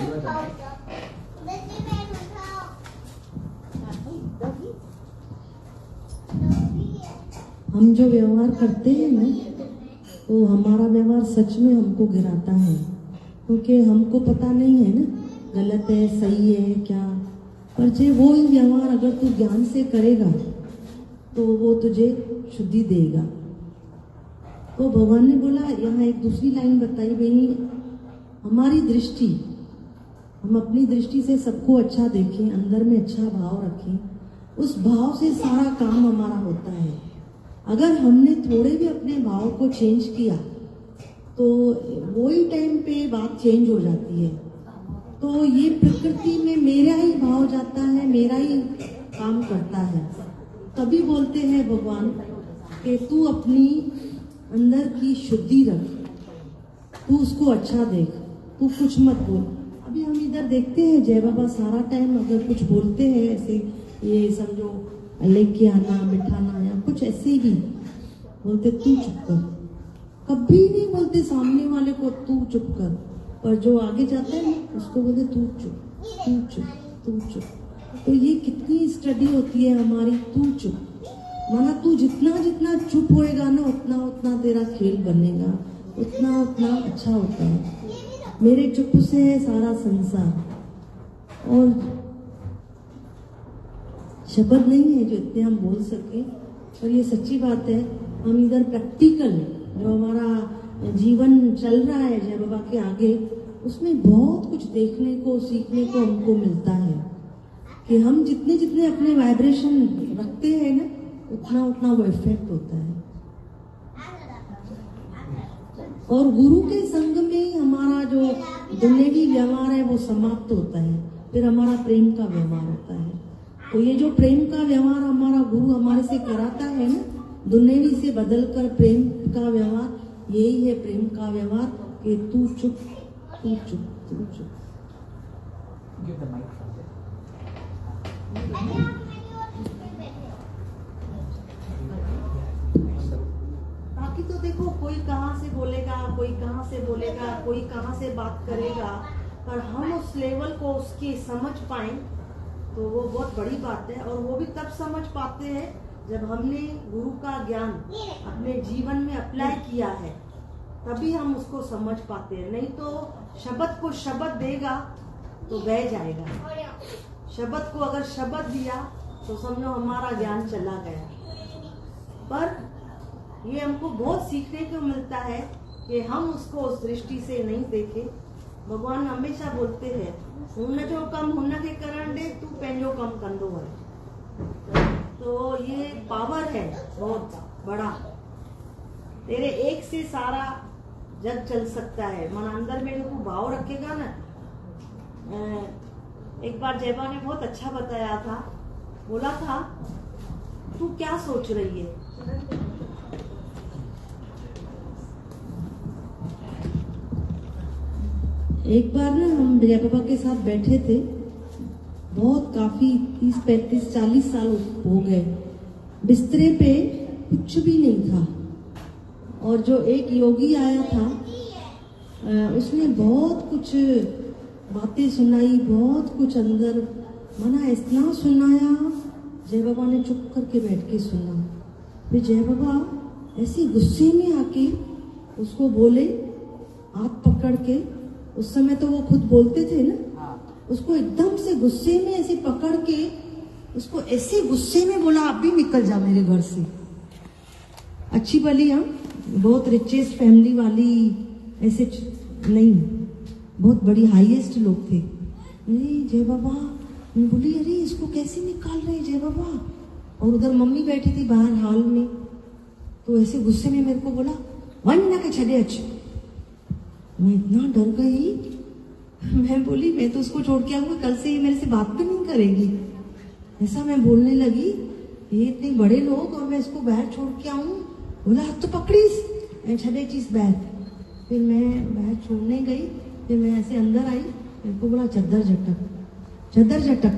हम जो व्यवहार करते हैं ना, तो हमारा व्यवहार सच में हमको गिराता है, क्योंकि हमको पता नहीं है ना गलत है सही है क्या। पर जे वो ही व्यवहार अगर तू ज्ञान से करेगा तो वो तुझे शुद्धि देगा। तो भगवान ने बोला, यहाँ एक दूसरी लाइन बताई गई, हमारी दृष्टि, हम अपनी दृष्टि से सबको अच्छा देखें, अंदर में अच्छा भाव रखें, उस भाव से सारा काम हमारा होता है। अगर हमने थोड़े भी अपने भाव को चेंज किया तो वही टाइम पे बात चेंज हो जाती है। तो ये प्रकृति में मेरा ही भाव जाता है, मेरा ही काम करता है। तभी बोलते हैं भगवान कि तू अपनी अंदर की शुद्धि रख, तू उसको अच्छा देख, तू कुछ मत बोल। अभी हम इधर देखते हैं जय बाबा सारा टाइम अगर कुछ बोलते हैं ऐसे, ये समझो लेके आना बिठाना या कुछ ऐसे ही बोलते तू चुप कर, कभी नहीं बोलते सामने वाले को तू चुप कर, पर जो आगे जाता है उसको बोलते तू चुप तू चुप तू चुप। तो ये कितनी स्टडी होती है हमारी, तू चुप माना तू जितना जितना चुप होएगा ना उतना उतना तेरा खेल बनेगा, उतना उतना अच्छा होता है। मेरे चुप से है सारा संसार। और शब्द नहीं है जो इतने हम बोल सके, और ये सच्ची बात है। हम इधर प्रैक्टिकल जो हमारा जीवन चल रहा है जय बाबा के आगे, उसमें बहुत कुछ देखने को सीखने को हमको मिलता है कि हम जितने जितने अपने वाइब्रेशन रखते हैं ना उतना उतना वो इफेक्ट होता है। और गुरु के संग में ही हमारा जो दुनियावी व्यवहार है वो समाप्त होता है, फिर हमारा प्रेम का व्यवहार होता है। तो ये जो प्रेम का व्यवहार हमारा गुरु हमारे से कराता है ना, दुनियावी से बदलकर प्रेम का व्यवहार, यही है प्रेम का व्यवहार कि तू चुप तू चुप तू चुप। Give the mic from there. बाकी तो देखो कोई कहाँ से बोलेगा, कोई कहाँ से बोलेगा, कोई कहाँ से बात करेगा, पर हम उस लेवल को उसकी समझ पाए तो वो बहुत बड़ी बात है। और वो भी तब समझ पाते हैं जब हमने गुरु का ज्ञान अपने जीवन में अप्लाई किया है, तभी हम उसको समझ पाते हैं। नहीं तो शब्द को शब्द देगा तो बह जाएगा, शब्द को अगर शब्द दिया तो समझो हमारा ज्ञान चला गया। पर ये हमको बहुत सीखने को मिलता है कि हम उसको उस दृष्टि से नहीं देखें। भगवान हमेशा बोलते हैं हुन जो कम हुन के करण दे, तू पंहिंजो कम कंदो है। तो ये पावर है बहुत बड़ा, तेरे एक से सारा जग चल सकता है। मन अंदर में जो भाव रखेगा ना। एक बार जयबा ने बहुत अच्छा बताया था, बोला था तू क्या सोच रही है। एक बार ना हम जय बाबा के साथ बैठे थे, बहुत काफी 30-35-40 साल हो गए। बिस्तरे पे कुछ भी नहीं था, और जो एक योगी आया था उसने बहुत कुछ बातें सुनाई, बहुत कुछ अंदर मना इतना सुनाया। जय बाबा ने चुप करके बैठ के सुना। फिर जय बाबा ऐसे गुस्से में आके उसको बोले, हाथ पकड़ के, उस समय तो वो खुद बोलते थे ना, उसको एकदम से गुस्से में ऐसे पकड़ के उसको ऐसे गुस्से में बोला, आप भी निकल जा मेरे घर से। अच्छी भली हम बहुत रिचेस्ट फैमिली वाली ऐसे नहीं, बहुत बड़ी हाईएस्ट लोग थे। अरे जय बाबा, मैं बोली अरे इसको कैसे निकाल रहे जय बाबा। और उधर मम्मी बैठी थी बाहर हॉल में, तो ऐसे गुस्से में मेरे को बोला वन ना के छड़े अच्छे। मैं इतना डर गई, मैं बोली मैं तो उसको छोड़ के आऊंगी, कल से ये मेरे से बात भी नहीं करेगी। ऐसा मैं बोलने लगी, ये इतने बड़े लोग और मैं इसको बाहर छोड़ के आऊं। बोला हाथ तो पकड़ीस, मैं छड़े चीज बाहर। फिर मैं बाहर छोड़ने गई, फिर मैं ऐसे अंदर आई, मेरे को बोला चद्दर झटक चद्दर झटक।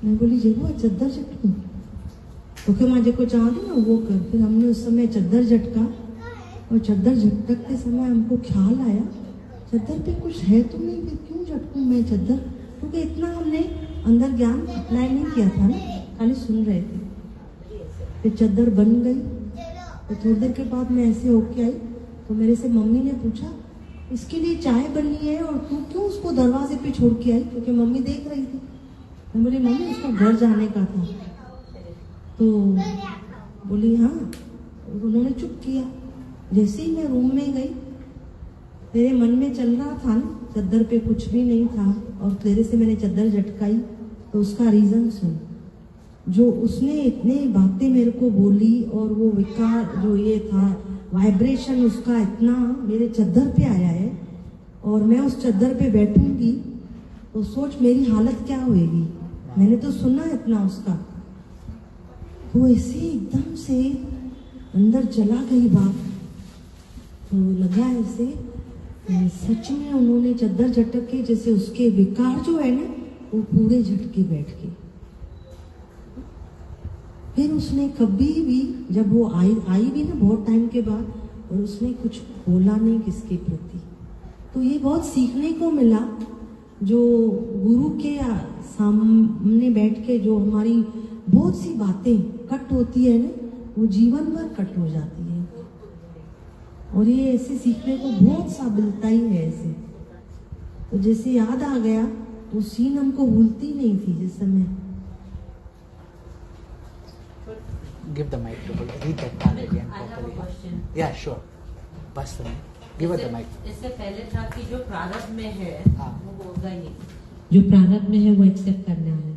मैं बोली जेबो चद्दर झटकू, तो क्या माँ को चाह दो ना वो कर। फिर हमने उस समय चद्दर झटका, और चद्दर झटकते समय हमको ख्याल आया चद्दर पे कुछ है तो नहीं, फिर क्यों झटकूं मैं चद्दर, क्योंकि इतना हमने अंदर ज्ञान अप्लाई नहीं किया था ना, खाली सुन रहे थे। फिर चद्दर बन गई। तो थोड़ी देर के बाद मैं ऐसे होके आई, तो मेरे से मम्मी ने पूछा इसके लिए चाय बननी है और तू क्यों उसको दरवाजे पे छोड़ के आई, क्योंकि मम्मी देख रही थी। मैं बोली मम्मी उसको घर जाने का था। तो बोली हाँ। उन्होंने चुप किया। जैसे ही मैं रूम में गई, तेरे मन में चल रहा था ना चद्दर पे कुछ भी नहीं था, और तेरे से मैंने चद्दर झटकाई, तो उसका रीजन सुन। जो उसने इतने बातें मेरे को बोली और वो विकार जो ये था वाइब्रेशन उसका इतना मेरे चद्दर पे आया है और मैं उस चद्दर पे बैठूंगी तो सोच मेरी हालत क्या होएगी। मैंने तो सुना इतना उसका, वो ऐसे एकदम से अंदर चला गई बात, तो लगा ऐसे सच में उन्होंने चद्दर झटक के जैसे उसके विकार जो है ना वो पूरे झटके बैठ गए। फिर उसने कभी भी जब वो आई भी ना बहुत टाइम के बाद और उसने कुछ बोला नहीं किसके प्रति, तो ये बहुत सीखने को मिला। जो गुरु के सामने बैठ के जो हमारी बहुत सी बातें कट होती है ना वो जीवन भर कट हो जाती है और ये ऐसे सीखने को बहुत सा मिलता ही है ऐसे। तो जैसे याद आ गया वो सीन हमको भूलती नहीं थी जिस समय। Give the mic to her. Read that part again I have a properly. question. Yeah, sure. Pass the mic. Give her the mic. इससे पहले था कि जो प्रारब्ध में है हाँ। वो होगा ही नहीं। जो प्रारब्ध में है वो एक्सेप्ट करना है,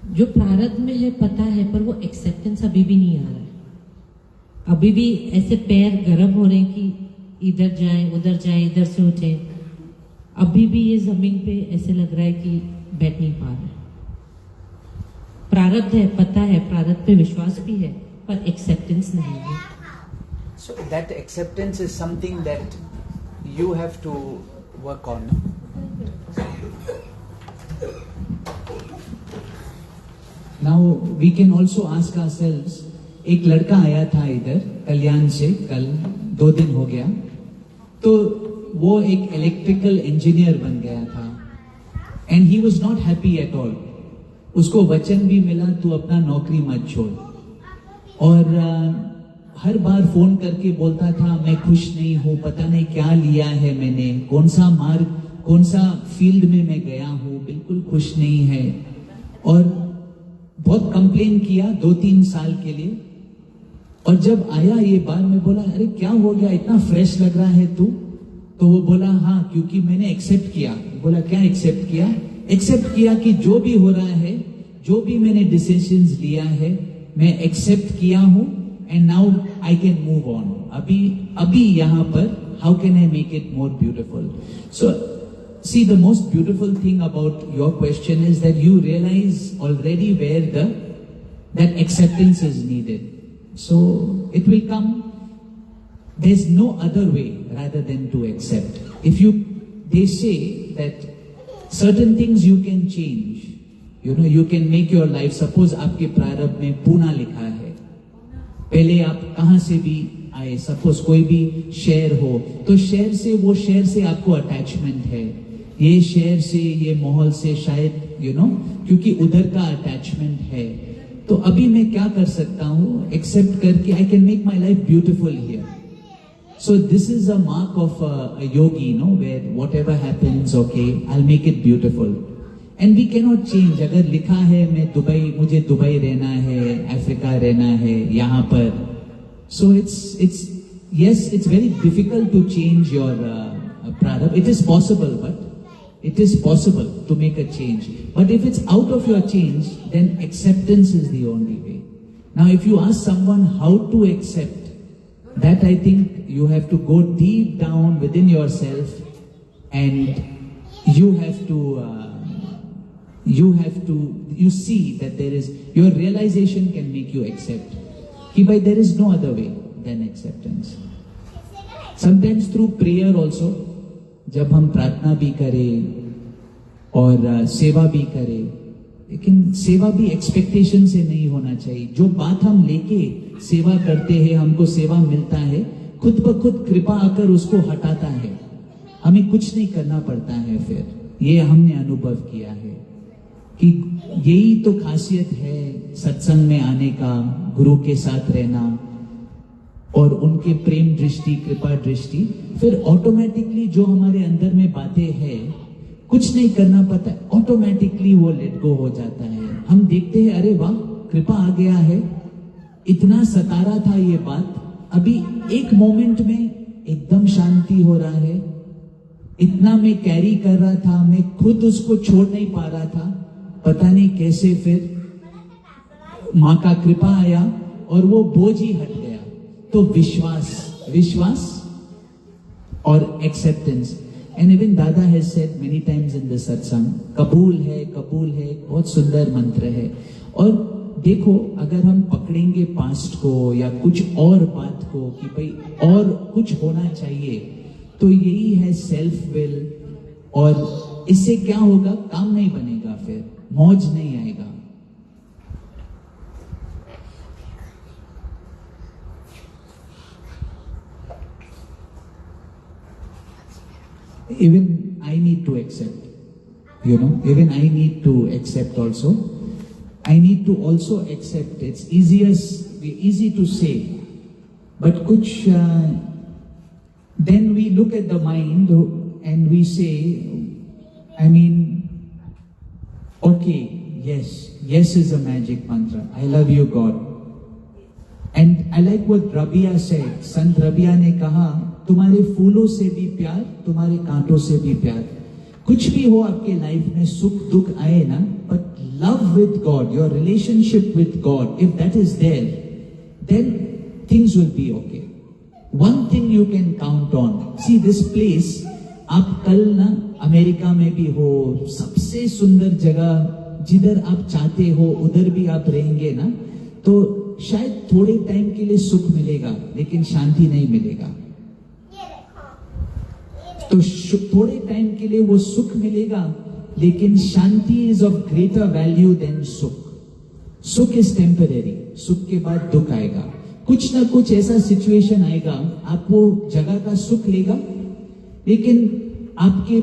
जो प्रारब्ध में है पता है पर वो एक्सेप्टेंस अभी भी नहीं आ रहा है। अभी भी ऐसे पैर गर्म हो रहे हैं कि इधर जाएं उधर जाएं इधर से उठें, अभी भी ये जमीन पे ऐसे लग रहा है कि बैठ नहीं पा रहा है। प्रारब्ध है पता है, प्रारब्ध पे विश्वास भी है पर एक्सेप्टेंस नहीं है। So that acceptance is something that you have to work on. No? Now we can also ask ourselves, एक लड़का आया था इधर कल्याण से, कल 2 दिन हो गया, तो वो एक इलेक्ट्रिकल इंजीनियर बन गया था and he was not happy at all. उसको वचन भी मिला तू अपना नौकरी मत छोड़, और हर बार फोन करके बोलता था मैं खुश नहीं हूं, पता नहीं क्या लिया है मैंने, कौन सा मार्ग कौन सा फील्ड में मैं गया हूं, बिल्कुल खुश नहीं है। और बहुत कंप्लेन किया 2-3 साल के लिए, और जब आया ये बार मैं बोला अरे क्या हो गया, इतना फ्रेश लग रहा है तू, तो वो बोला हाँ क्योंकि मैंने एक्सेप्ट किया। बोला क्या एक्सेप्ट किया? एक्सेप्ट किया कि जो भी हो रहा है, जो भी मैंने डिसीजंस लिया है मैं एक्सेप्ट किया हूं and now I can move on. अभी यहाँ पर how can I make it more beautiful? So see, the most beautiful thing about your question is that you realize already where that acceptance is needed. So it will come. There's no other way rather than to accept. They say that certain things you can change. You can make your life. Suppose आपके प्रारब्ध में पूना लिखा है, पहले आप कहां से भी आए, सपोज कोई भी शहर हो, तो शहर से आपको अटैचमेंट है, ये शहर से, ये माहौल से शायद क्योंकि उधर का अटैचमेंट है। तो अभी मैं क्या कर सकता हूं? एक्सेप्ट करके I can make my life beautiful here. So this is a mark of a yogi, where whatever happens, okay, I will make it beautiful and we can not change. अगर लिखा है मुझे दुबई रहना है, अफ्रीका रहना है, यहाँ पर, सो it's very difficult to change your prarabdha. It is possible, but it is possible to make a change. But if it's out of your change, then acceptance is the only way. Now, if you ask someone how to accept, that I think you have to go deep down within yourself, and you see that your realization can make you accept. But there is no other way than acceptance. Sometimes through prayer also, जब हम प्रार्थना भी करें और सेवा भी करें, लेकिन सेवा भी एक्सपेक्टेशन से नहीं होना चाहिए। जो बात हम लेके सेवा करते हैं, हमको सेवा मिलता है, खुद ब खुद कृपा आकर उसको हटाता है, हमें कुछ नहीं करना पड़ता है। फिर ये हमने अनुभव किया है कि यही तो खासियत है सत्संग में आने का, गुरु के साथ रहना और उनके प्रेम दृष्टि, कृपा दृष्टि। फिर ऑटोमेटिकली जो हमारे अंदर में बातें हैं, कुछ नहीं करना पड़ता, ऑटोमेटिकली वो लेट गो हो जाता है। हम देखते हैं अरे वाह कृपा आ गया है, इतना सता रहा था ये बात, अभी एक मोमेंट में एकदम शांति हो रहा है। इतना मैं कैरी कर रहा था, मैं खुद उसको छोड़ नहीं पा रहा था, पता नहीं कैसे फिर माँ का कृपा आया और वो बोझ ही हट गया। तो विश्वास और एक्सेप्टेंस। एंड इवन दादा has said many times in the सत्संग, कबूल है बहुत सुंदर मंत्र है। और देखो, अगर हम पकड़ेंगे पास्ट को या कुछ और बात को कि भाई और कुछ होना चाहिए, तो यही है सेल्फ विल। और इससे क्या होगा, काम नहीं बनेगा, फिर मौज नहीं आएगा। Even I need to accept, even I need to accept also. I need to also accept. It's easy to say, but then we look at the mind and we say, okay, yes is a magic mantra. I love you, God. And I like what Rabia said. Sant Rabia ने कहा, तुम्हारे फूलों से भी प्यार, तुम्हारे कांटों से भी प्यार। कुछ भी हो आपके लाइफ में, सुख दुख आए ना, but love with God, your relationship with God, if that is there, then things will be okay. One thing you can count on. See this place, आप कल ना अमेरिका में भी हो, सबसे सुंदर जगह, जिधर आप चाहते हो उधर भी आप रहेंगे ना, तो शायद थोड़े टाइम के लिए सुख मिलेगा, लेकिन शांति नहीं मिलेगा। तो थोड़े टाइम के लिए वो सुख मिलेगा, लेकिन shanti is of greater value than sukh. Sukh is temporary, सुख के बाद दुख आएगा। कुछ ना कुछ ऐसा सिचुएशन आएगा, आप वो जगह का सुख लेगा, लेकिन आपके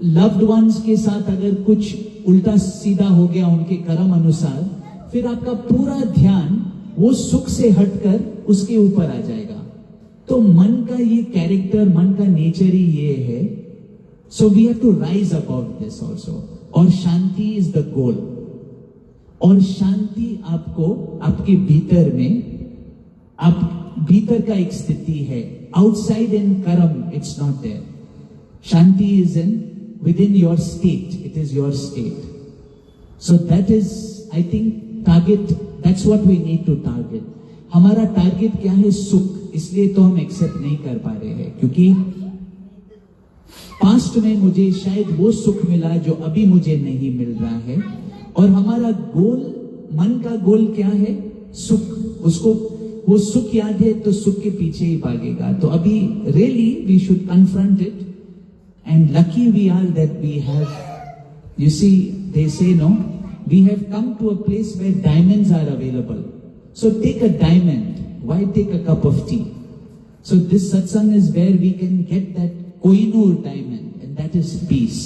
लव्ड वंस के साथ अगर कुछ उल्टा सीधा हो गया उनके कर्म अनुसार, फिर आपका पूरा ध्यान वो सुख से हटकर उसके ऊपर आ जाएगा। तो मन का ये कैरेक्टर, मन का नेचर ही ये है। So we have to rise about this also. और शांति इज द गोल। और शांति आपको आपके भीतर में, आप भीतर का एक स्थिति है, outside in karma it's not there. Shanti is in within your state, it is your state. So that is, I think, target, that's what we need to target. हमारा टारगेट क्या है? सुख। इसलिए तो हम एक्सेप्ट नहीं कर पा रहे हैं, क्योंकि पास्ट में मुझे शायद वो सुख मिला जो अभी मुझे नहीं मिल रहा है। और हमारा गोल, मन का गोल क्या है? सुख। उसको वो सुख याद है तो सुख के पीछे ही भागेगा। तो अभी really we should confront it, and lucky we are that we have, you see, they say no, we have come to a place where diamonds are available. So take a diamond. Why take a cup of tea? So this satsang is where we can get that Kohinoor diamond, and that is peace.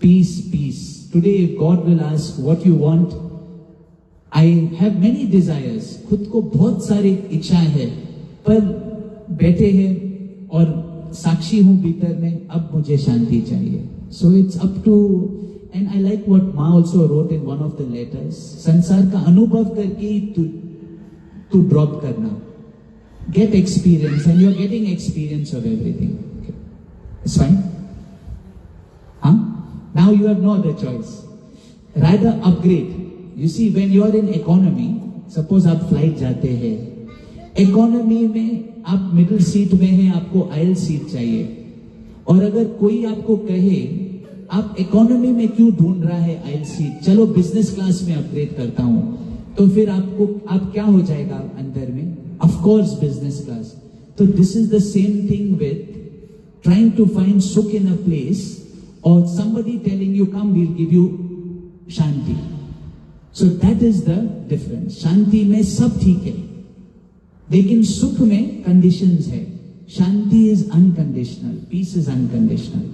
Peace, peace. Today if God will ask what you want, I have many desires. खुद को बहुत सारी इच्छा है, पर बैठे हैं और साक्षी हूं भीतर में, अब मुझे शांति चाहिए। So it's up to, and I like what Ma also wrote in one of the letters, संसार का अनुभव करके ही to drop karna. Get experience, and you're getting experience of everything. Okay. It's fine? Huh? Now you have no other choice. Rather upgrade. You see, when you're in economy, suppose आप flight जाते हैं, economy में आप middle seat में हैं, आपको oil seat चाहिए, और अगर कोई आपको कहे आप इकोनॉमी में क्यों ढूंढ रहा है आयल सीट, चलो बिजनेस क्लास में अपग्रेड करता हूं, तो फिर आप क्या हो जाएगा अंदर में? Of course business class. तो this is the same thing with trying to find sukh in a place, और somebody telling you come we'll give you shanti. So that is the difference. शांति में सब ठीक है, लेकिन सुख में कंडीशंस है। Shanti is unconditional, peace is unconditional.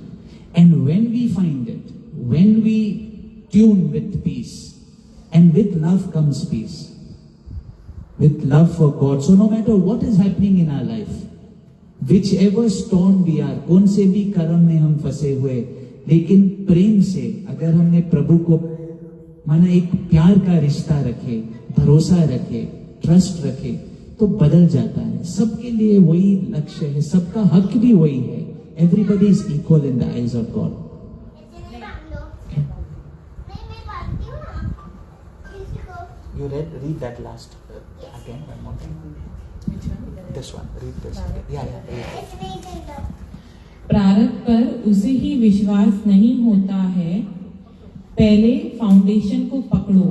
And when we find it, when we tune with peace, and with love comes peace, with love for God. So no matter what is happening in our life, whichever storm we are, कौन से भी कर्म में हम फंसे हुए, लेकिन प्रेम से अगर हमने प्रभु को माना, एक प्यार का रिश्ता रखे, भरोसा रखे, ट्रस्ट रखे, तो बदल जाता है। सबके लिए वही लक्ष्य है, सबका हक भी वही है। Everybody is equal in the eyes of God. You read that last again one more time. This one, read this. Yeah, read it. प्रारब्ध पर उसे ही विश्वास नहीं होता है, पहले फाउंडेशन को पकड़ो।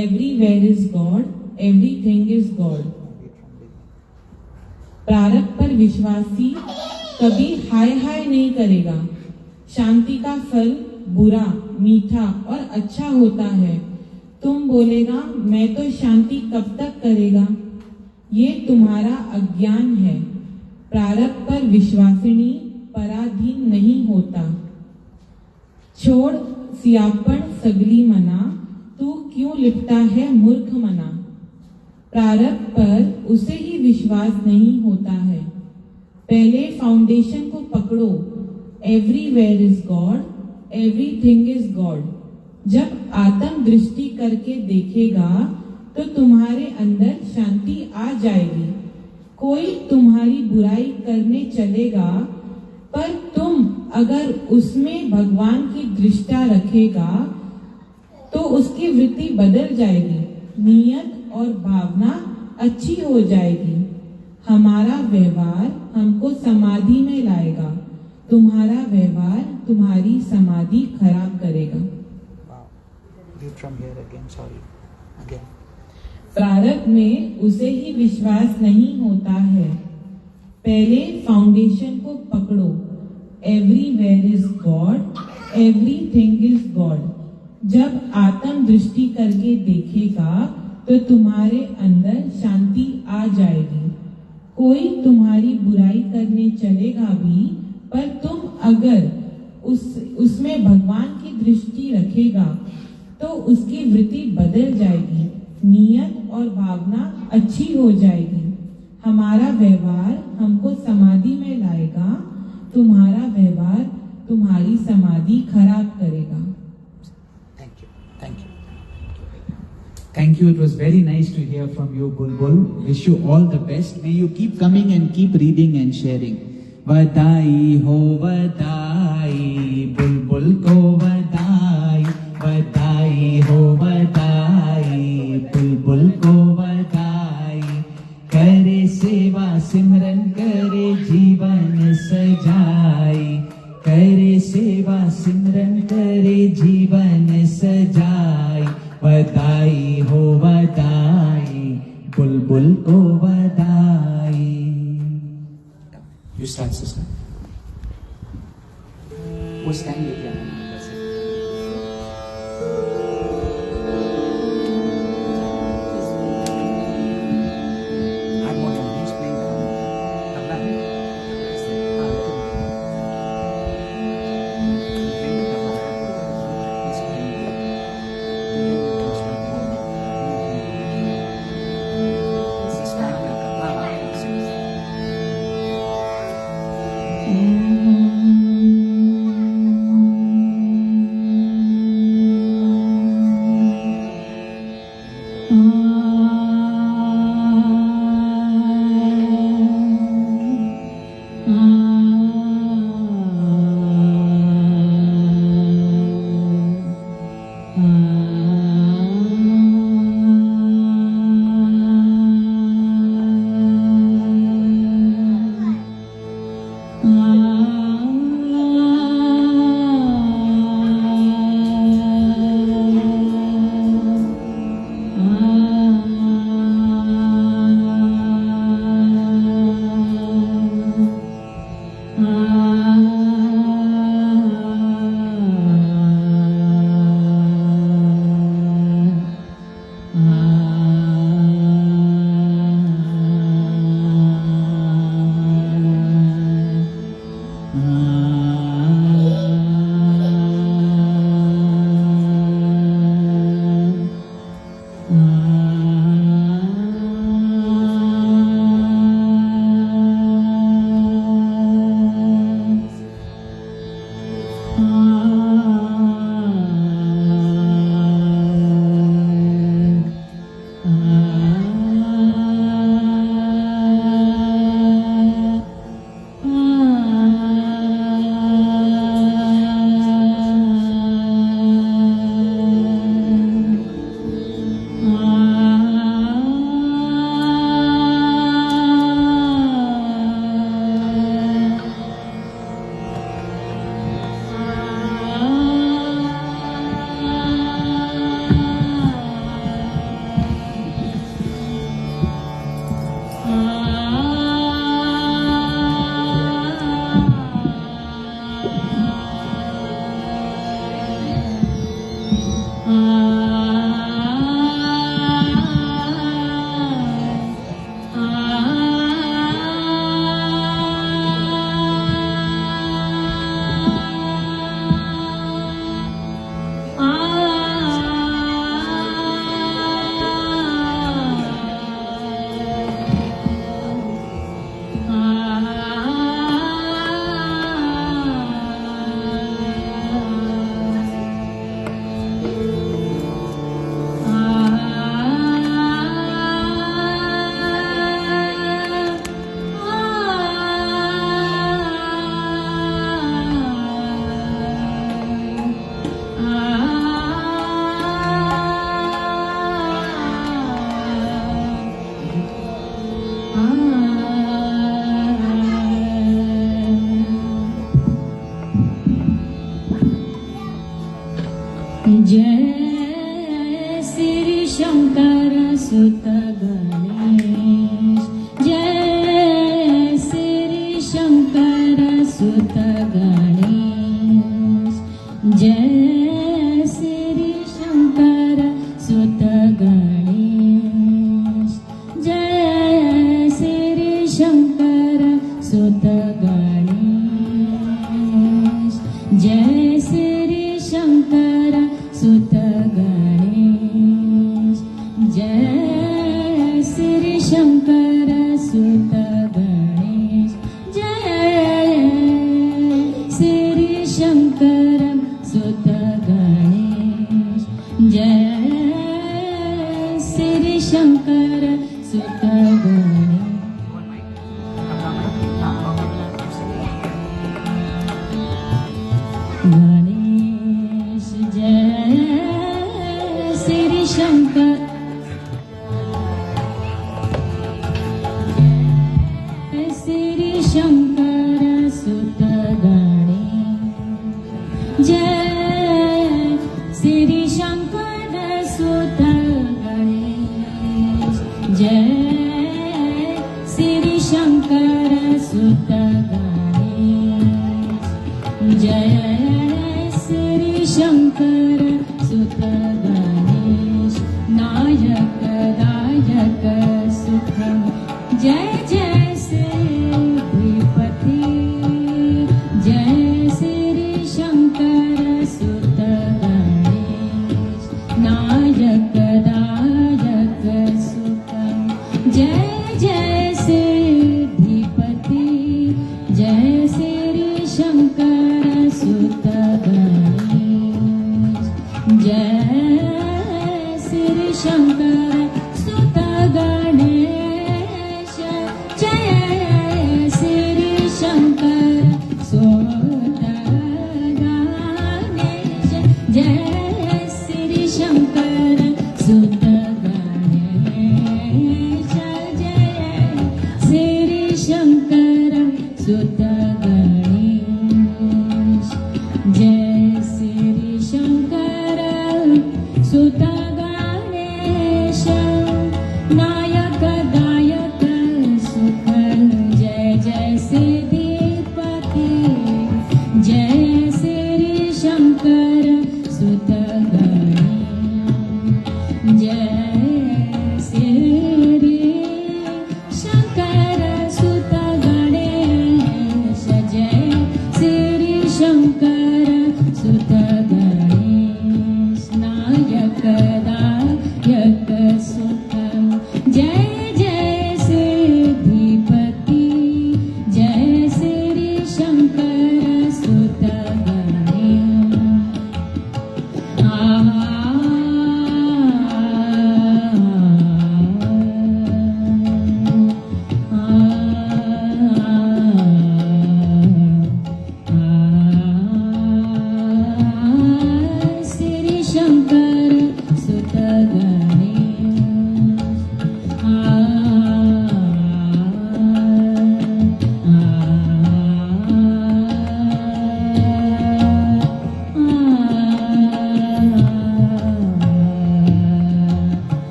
Everywhere is God, everything is God. प्रारब्ध पर विश्वासी कभी हाय हाय नहीं करेगा। शांति का फल बुरा, मीठा और अच्छा होता है। तुम बोलेगा मैं तो शांति कब तक करेगा, ये तुम्हारा अज्ञान है। प्रारब्ध पर विश्वासिनी पराधीन नहीं होता। छोड़ सियापण सगली मना, तू क्यों लिपटा है मूर्ख मना। प्रारब्ध पर उसे ही विश्वास नहीं होता है, पहले फाउंडेशन को पकड़ो। Everywhere is God, everything is God. जब आत्म दृष्टि करके देखेगा तो तुम्हारे अंदर शांति आ जाएगी। कोई तुम्हारी बुराई करने चलेगा, पर तुम अगर उसमें भगवान की दृष्टि रखेगा तो उसकी वृत्ति बदल जाएगी, नियत और भावना अच्छी हो जाएगी। हमारा व्यवहार हमको समाधि में लाएगा, तुम्हारा व्यवहार तुम्हारी समाधि खराब करेगा। Wow. Read from here again. Sorry. Again. प्रारब्ध में उसे ही विश्वास नहीं होता है, पहले फाउंडेशन को पकड़ो। Everywhere is God, everything is God. जब आत्म दृष्टि करके देखेगा तो तुम्हारे अंदर शांति आ जाएगी। कोई तुम्हारी बुराई करने चलेगा भी, पर तुम अगर उसमें भगवान की दृष्टि रखेगा तो उसकी वृत्ति बदल जाएगी, नियत और भावना अच्छी हो जाएगी। हमारा व्यवहार हमको समाधि में लाएगा, तुम्हारा व्यवहार तुम्हारी समाधि खराब करेगा। Thank you. Thank you. Thank you. It was very nice to hear from you, Bulbul. Wish you all the best. May you keep coming and keep reading and sharing. Vadai ho vadai, Bulbul ko vadai. Vadai ho vadai, Bulbul ko vadai. करे सेवा सिमरन करे जीवन सजाई, करे सेवा सिमरन करे जीवन सजाई। बधाई हो बधाई, बुलबुल को बधाई। You start, sister. वो स्टैंड लेके आना है बस। शंकर सुत गणेश, जय श्री शंकर सुत गणेश, जय श्री शंकर सुत गणेश, जय श्री शंकर सुत गणेश, जय श्री शंकर सुत गणेश, जय श्री शंकर सुत गणेश, जय श्री शंकर सुत गणेश, जय श्री शंकर सुत गणेश। गणेश जय श्री शंकर, जय श्री शंकर सुत गणेश, जय श्री शंकर सुत गणेश, जय श्री शंकर सुत गणेश, जय श्री शंकर सुत गणेश, नायक दायक सुखम, जय जय श्रीपति, जय श्री शंकर सुत गणेश, नायक दायक सुखम, जय जय श्रीपति, जय श्री शंकर सुत गणेश, जय श्री शंकर सुत गणेश, जय श्री शंकर सुत गणेश, जय श्री शंकर सुत गणेश, जय श्री शंकर सुत गणेश, जय श्री शंकर सुत गणेश, नायक दायक सुख, जय जय श्रीपति, जय श्री शंकर सुत गणेश, जय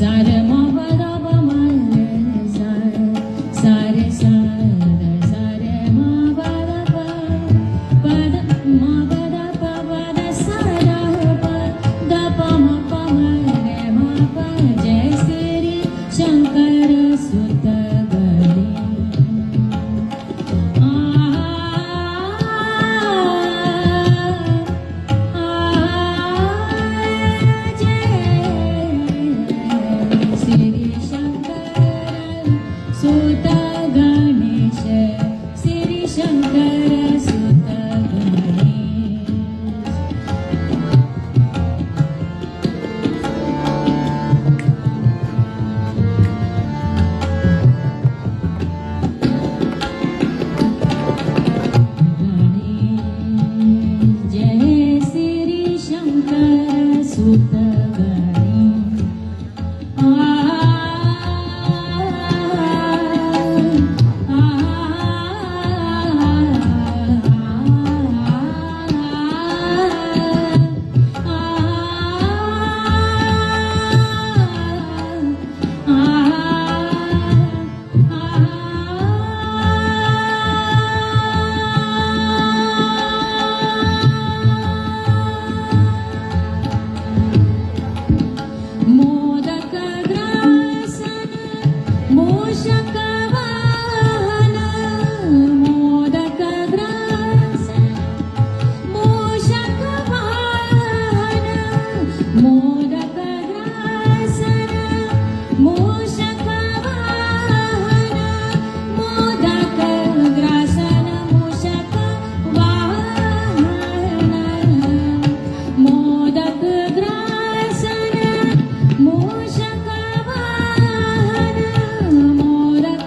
सारे मोहब्बत बमरे सारे सारे सारे सारे मोहब्बत पद मोहब्बत पद सारा पद पम पमरे मोहब्बत जय श्री शंकर सुत गणे श्री शंकर सुत गणेश श्री शंकर सुत गणेश जय श्री शंकर सुत गणेश मोदक ग्रासन मूषक वाहन मोदक ग्रासन मूषक वाहन मोदक ग्रासन मूषक वाहन मोदक ग्रासन मूषक वाहन मोदक ग्रासन मूषक वाहन मोदक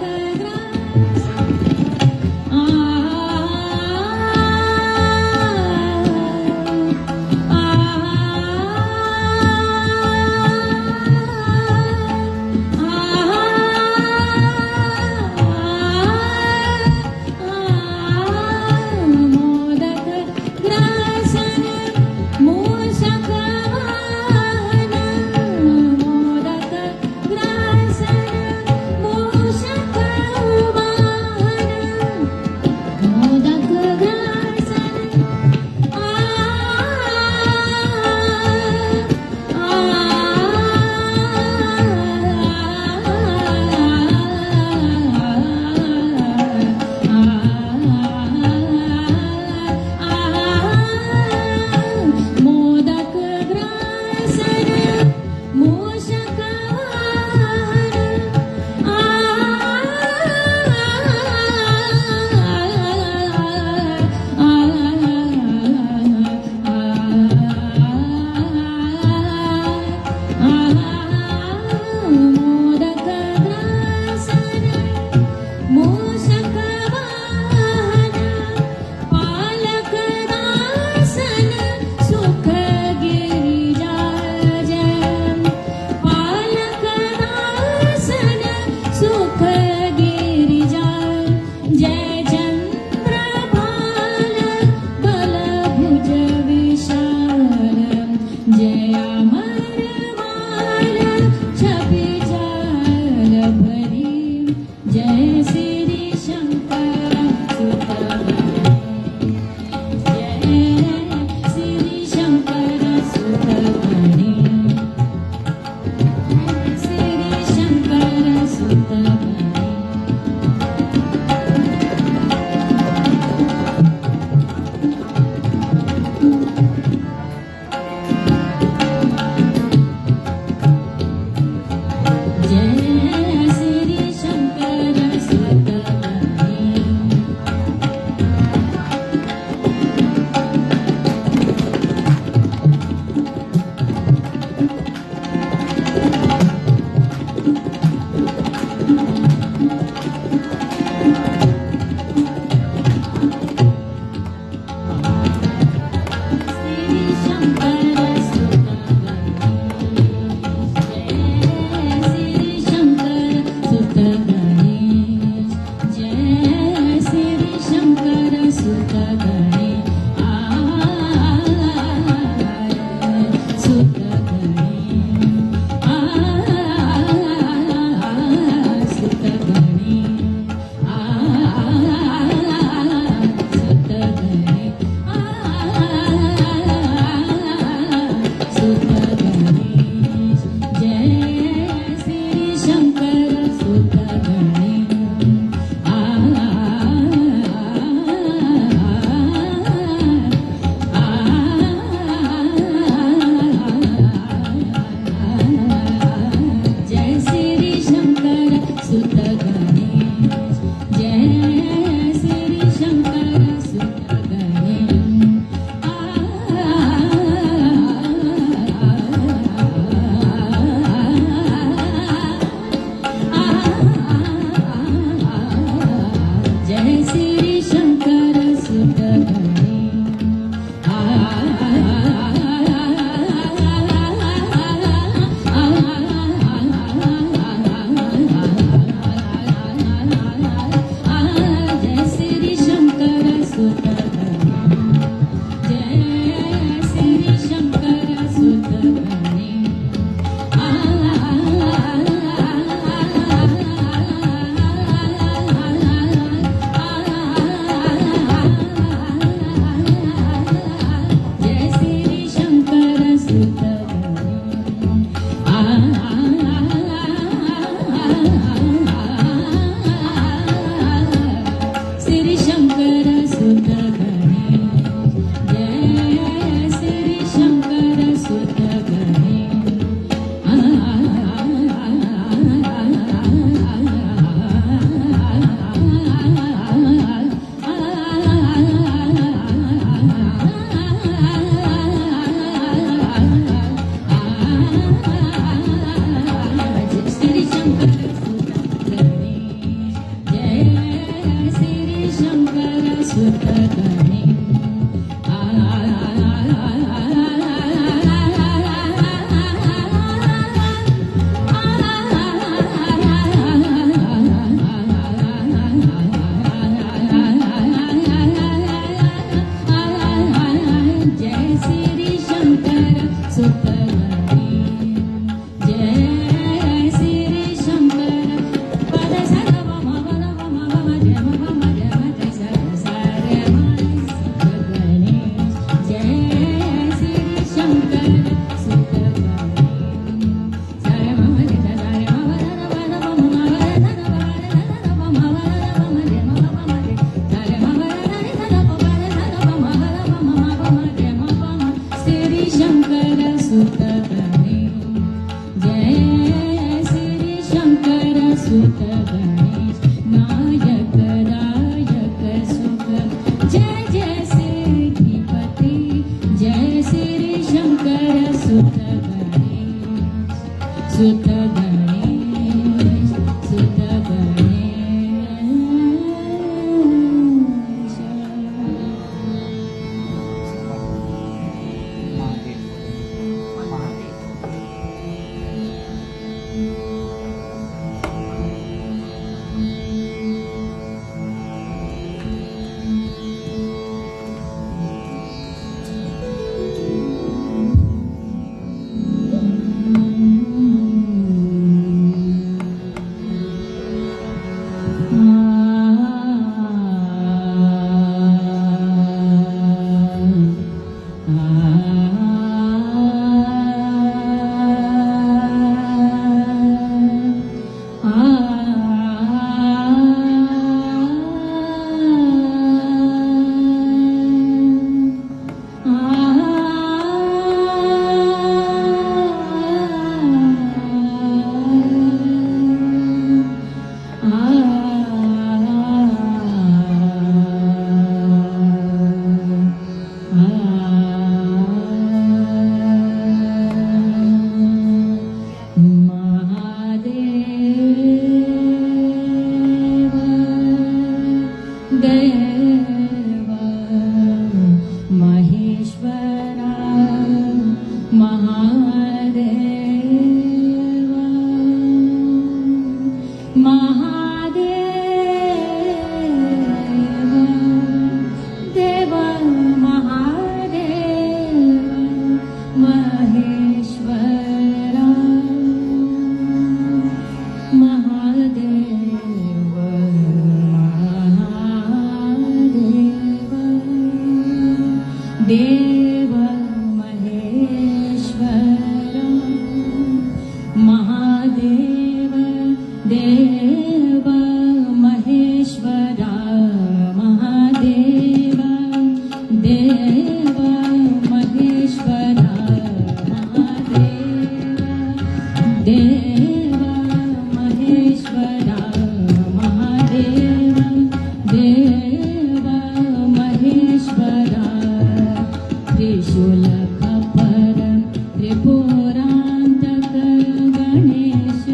सुत गणेश नायक दायक सुख जय जय सिद्धिपति जय श्री शंकर सुत गणेश सुत गणेश सुत गणेश महादेव महादेव देव महेश्वरा महादेव महादेव देव महादेव महेश्वरा महादेव देव महेश्वर महादेव देव महेश्वरा महादेव देव महेश्वरा महादेव देव महेश्वरा महादेव देव महेश्वरा त्रिशूलखपर त्रिपुरान्तक गणेश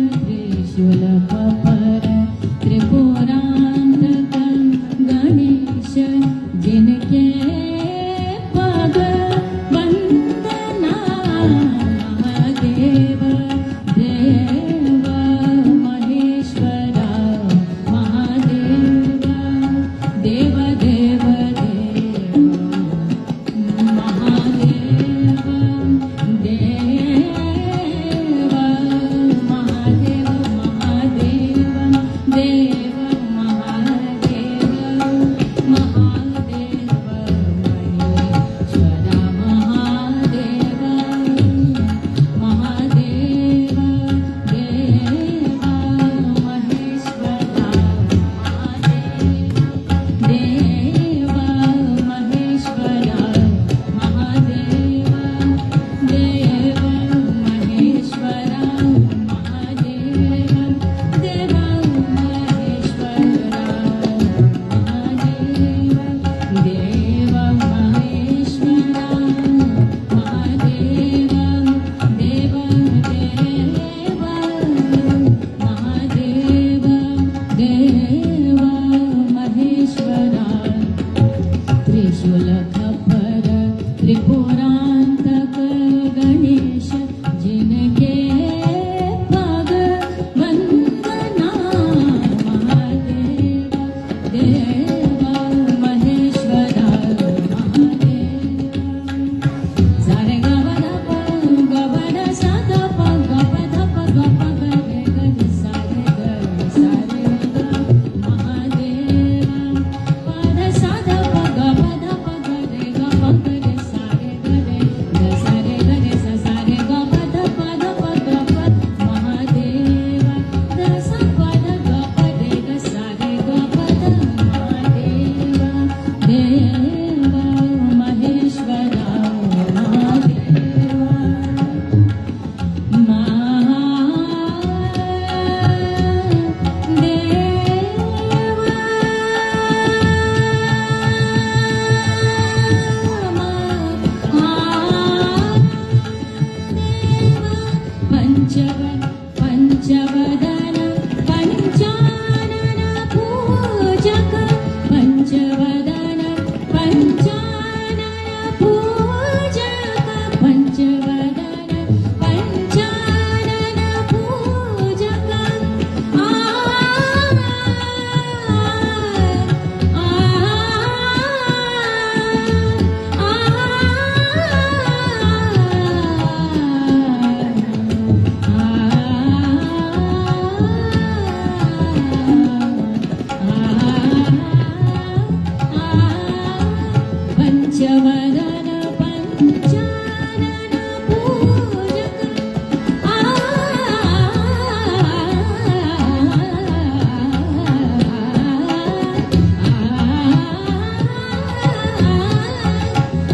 पंचवदन पंचानन पूजक पंचवदन पंचानन पूजक पंचवदन पंचानन पूजक पंचवदन पंचानन पूजक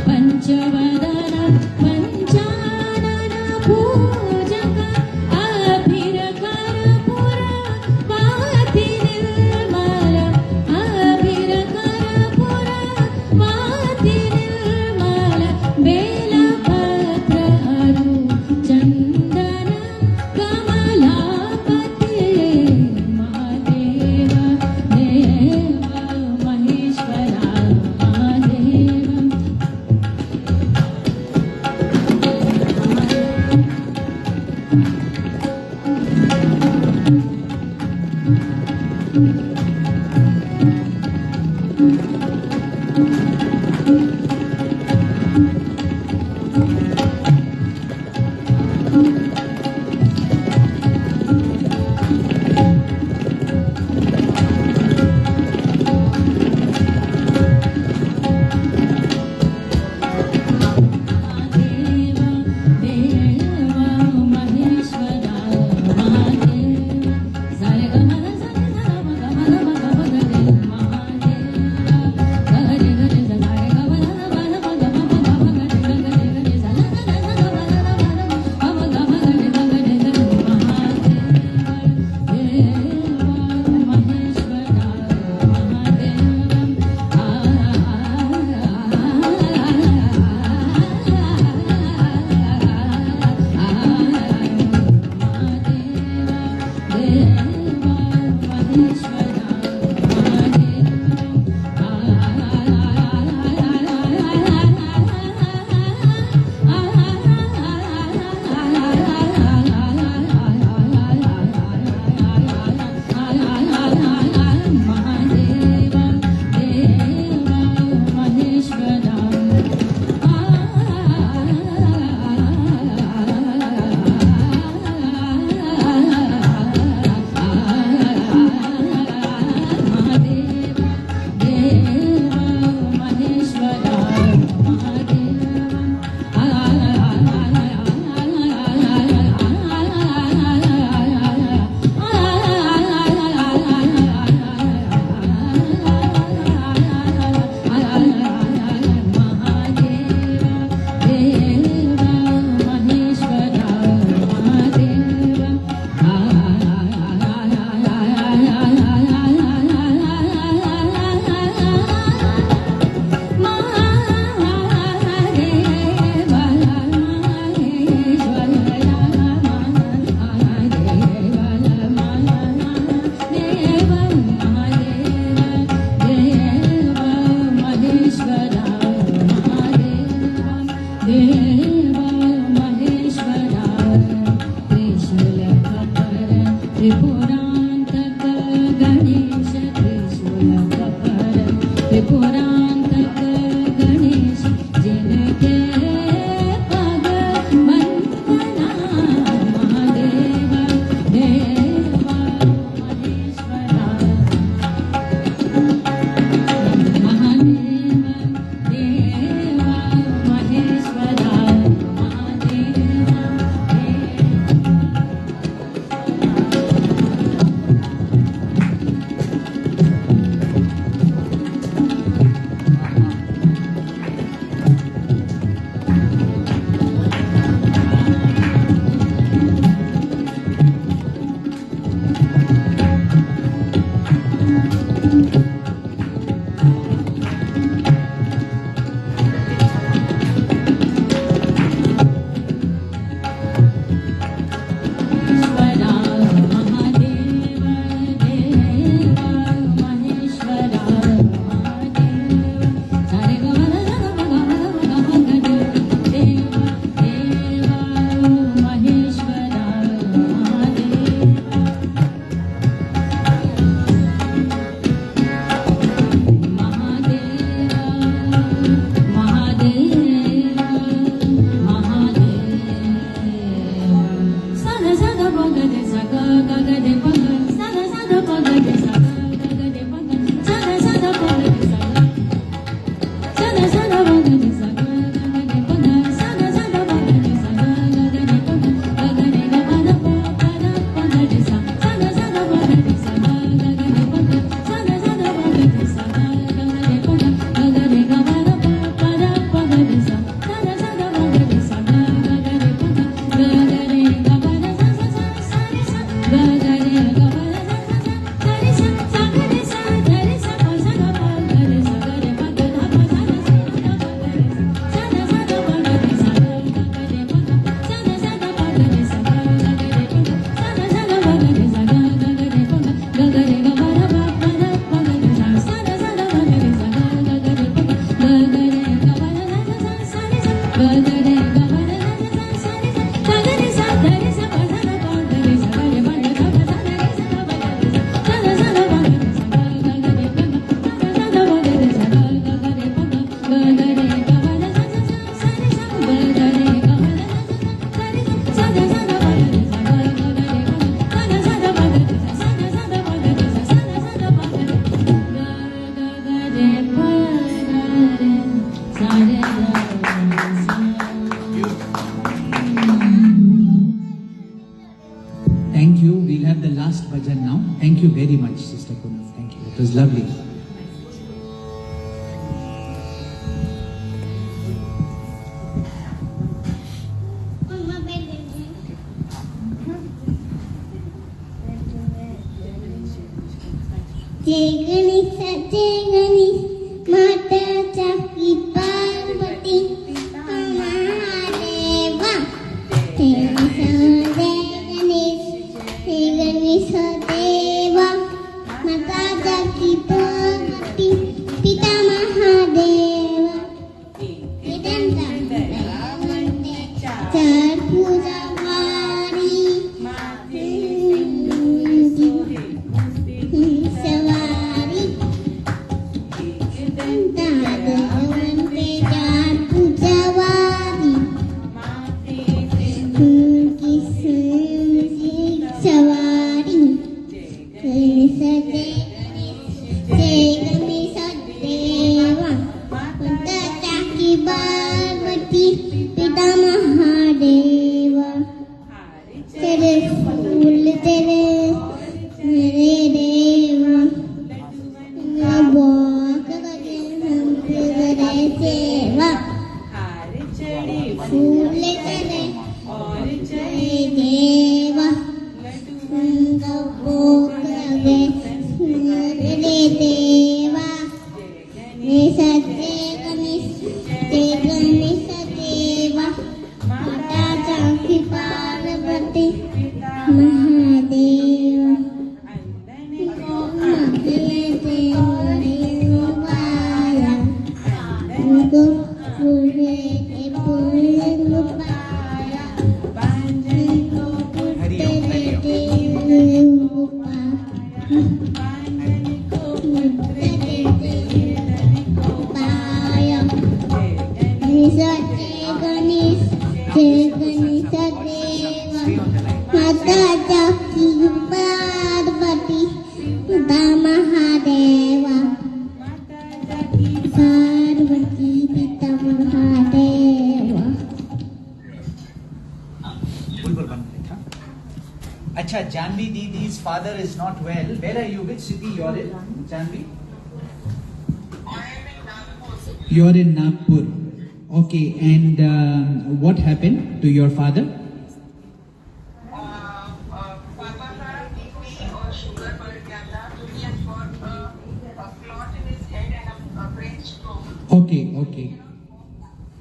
पंचवदन पंचानन पूजक अभिरकर पुरवाति निर्मल अभिरकर पुरवाति निर्मल बेलपत्र अरु चंदन कमलापति महादेव देव महेश्वरा महादेव महादेव देव महेश्वरा महादेव सारे गमन सारे गम गमन गमन महादेव गरे गरे सारे गमन गमन गमन गमन गरे गरे सारे गमन गमन गमन गरे महादेव देव महेश्वरा त्रिपुरांतक गणेश त्रिपुरांतक गणेश जिनके पग वंदना महादेव देव महेश्वरा महादेव देव Maheshwara Mahadev Thank you. We'll have the last bhajan now. Thank you very much, Sister Kunal. Thank you. It was lovely. जय गणेश माता चाकी पार्वती महादेवा जय गणेश देवा माता चाकी पार्वती पिता महादेवा चार पूजा वारी सवारी दादवंते चार पूजा वारी सवारी गणेश देवा माता चाकी पार्वती पिता महादेवा तेरे फूल तेरे मेरे देवा सेवा फूल तेरे देवा मेरे देवा गणेश देवा माता चाकी पार्वती महादेव माता चाकी पार्वती पिता महादेवा पार्वती पिता महादेवा अच्छा, Janvi Didi's father is not well. Where are you? Which city you're in, Janvi? You're in Nagpur. Okay, and what happened to your father?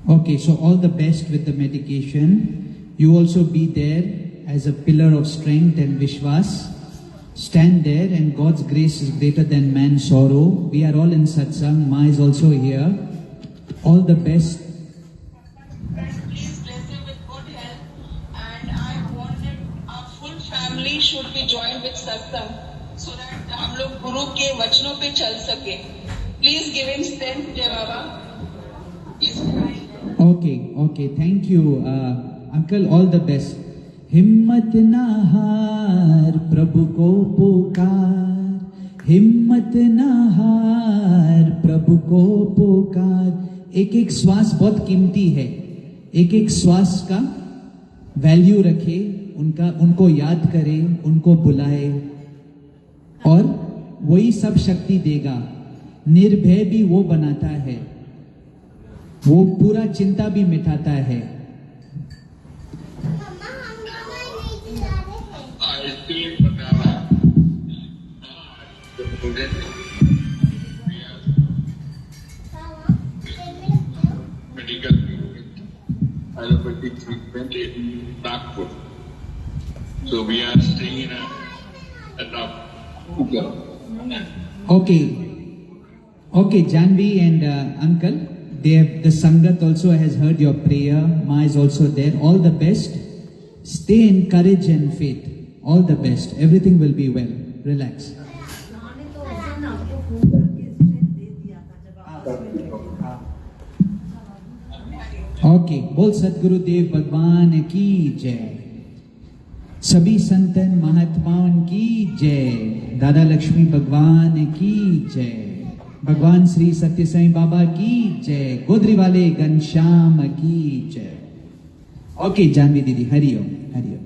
Okay, so all the best with the medication. You also be there as a pillar of strength and Vishwas. Stand there, and God's grace is greater than man's sorrow. We are all in satsang. Ma is also here. All the best. Please bless him with good health, and I wanted our full family should be joined with satsang so that हम लोग गुरु के वचनों पे चल सके. Please give him strength, Jai Baba. Okay, thank you, uncle. All the best. हिम्मत ना हार, प्रभु को पुकार. हिम्मत ना हार, प्रभु को पुकार. एक एक श्वास बहुत कीमती है. एक एक श्वास का वैल्यू रखे, उनको याद करे, उनको बुलाए, और वही सब शक्ति देगा. निर्भय भी वो बनाता है, वो पूरा चिंता भी मिटाता है. Janvi Patala. Medical allopathic treatment in Nagpur. So we are staying at our Okay, Janvi and uncle, the Sangat also has heard your prayer. Ma is also there. All the best. Stay in courage and faith. All the best. Everything will be well. Relax. Okay, बोल सदगुरुदेव भगवान की जय। सभी संतन महात्माओं की जय। दादा लक्ष्मी भगवान की जय। भगवान श्री सत्य साईं बाबा की जय। गोदरी वाले घनश्याम की जय। ओके जानवी दीदी, Hariom Hariom.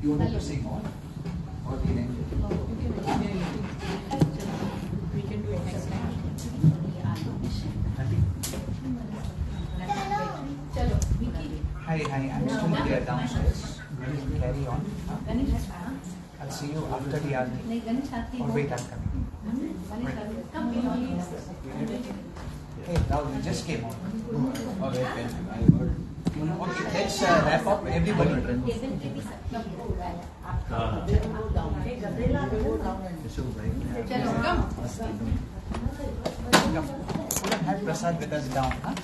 You want to sing on? Or the end? Hi, I'm still there downstairs. We'll carry on. I'll see you after the army. Or wait, I'm coming. Hey, now you just came on. Okay, let's wrap up. Everybody. Come. Have Prasad with us down, huh?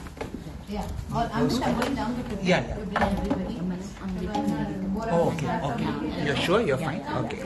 Yeah, or I'm going down to Yeah. everybody. Oh, okay. You're sure you're fine? Okay.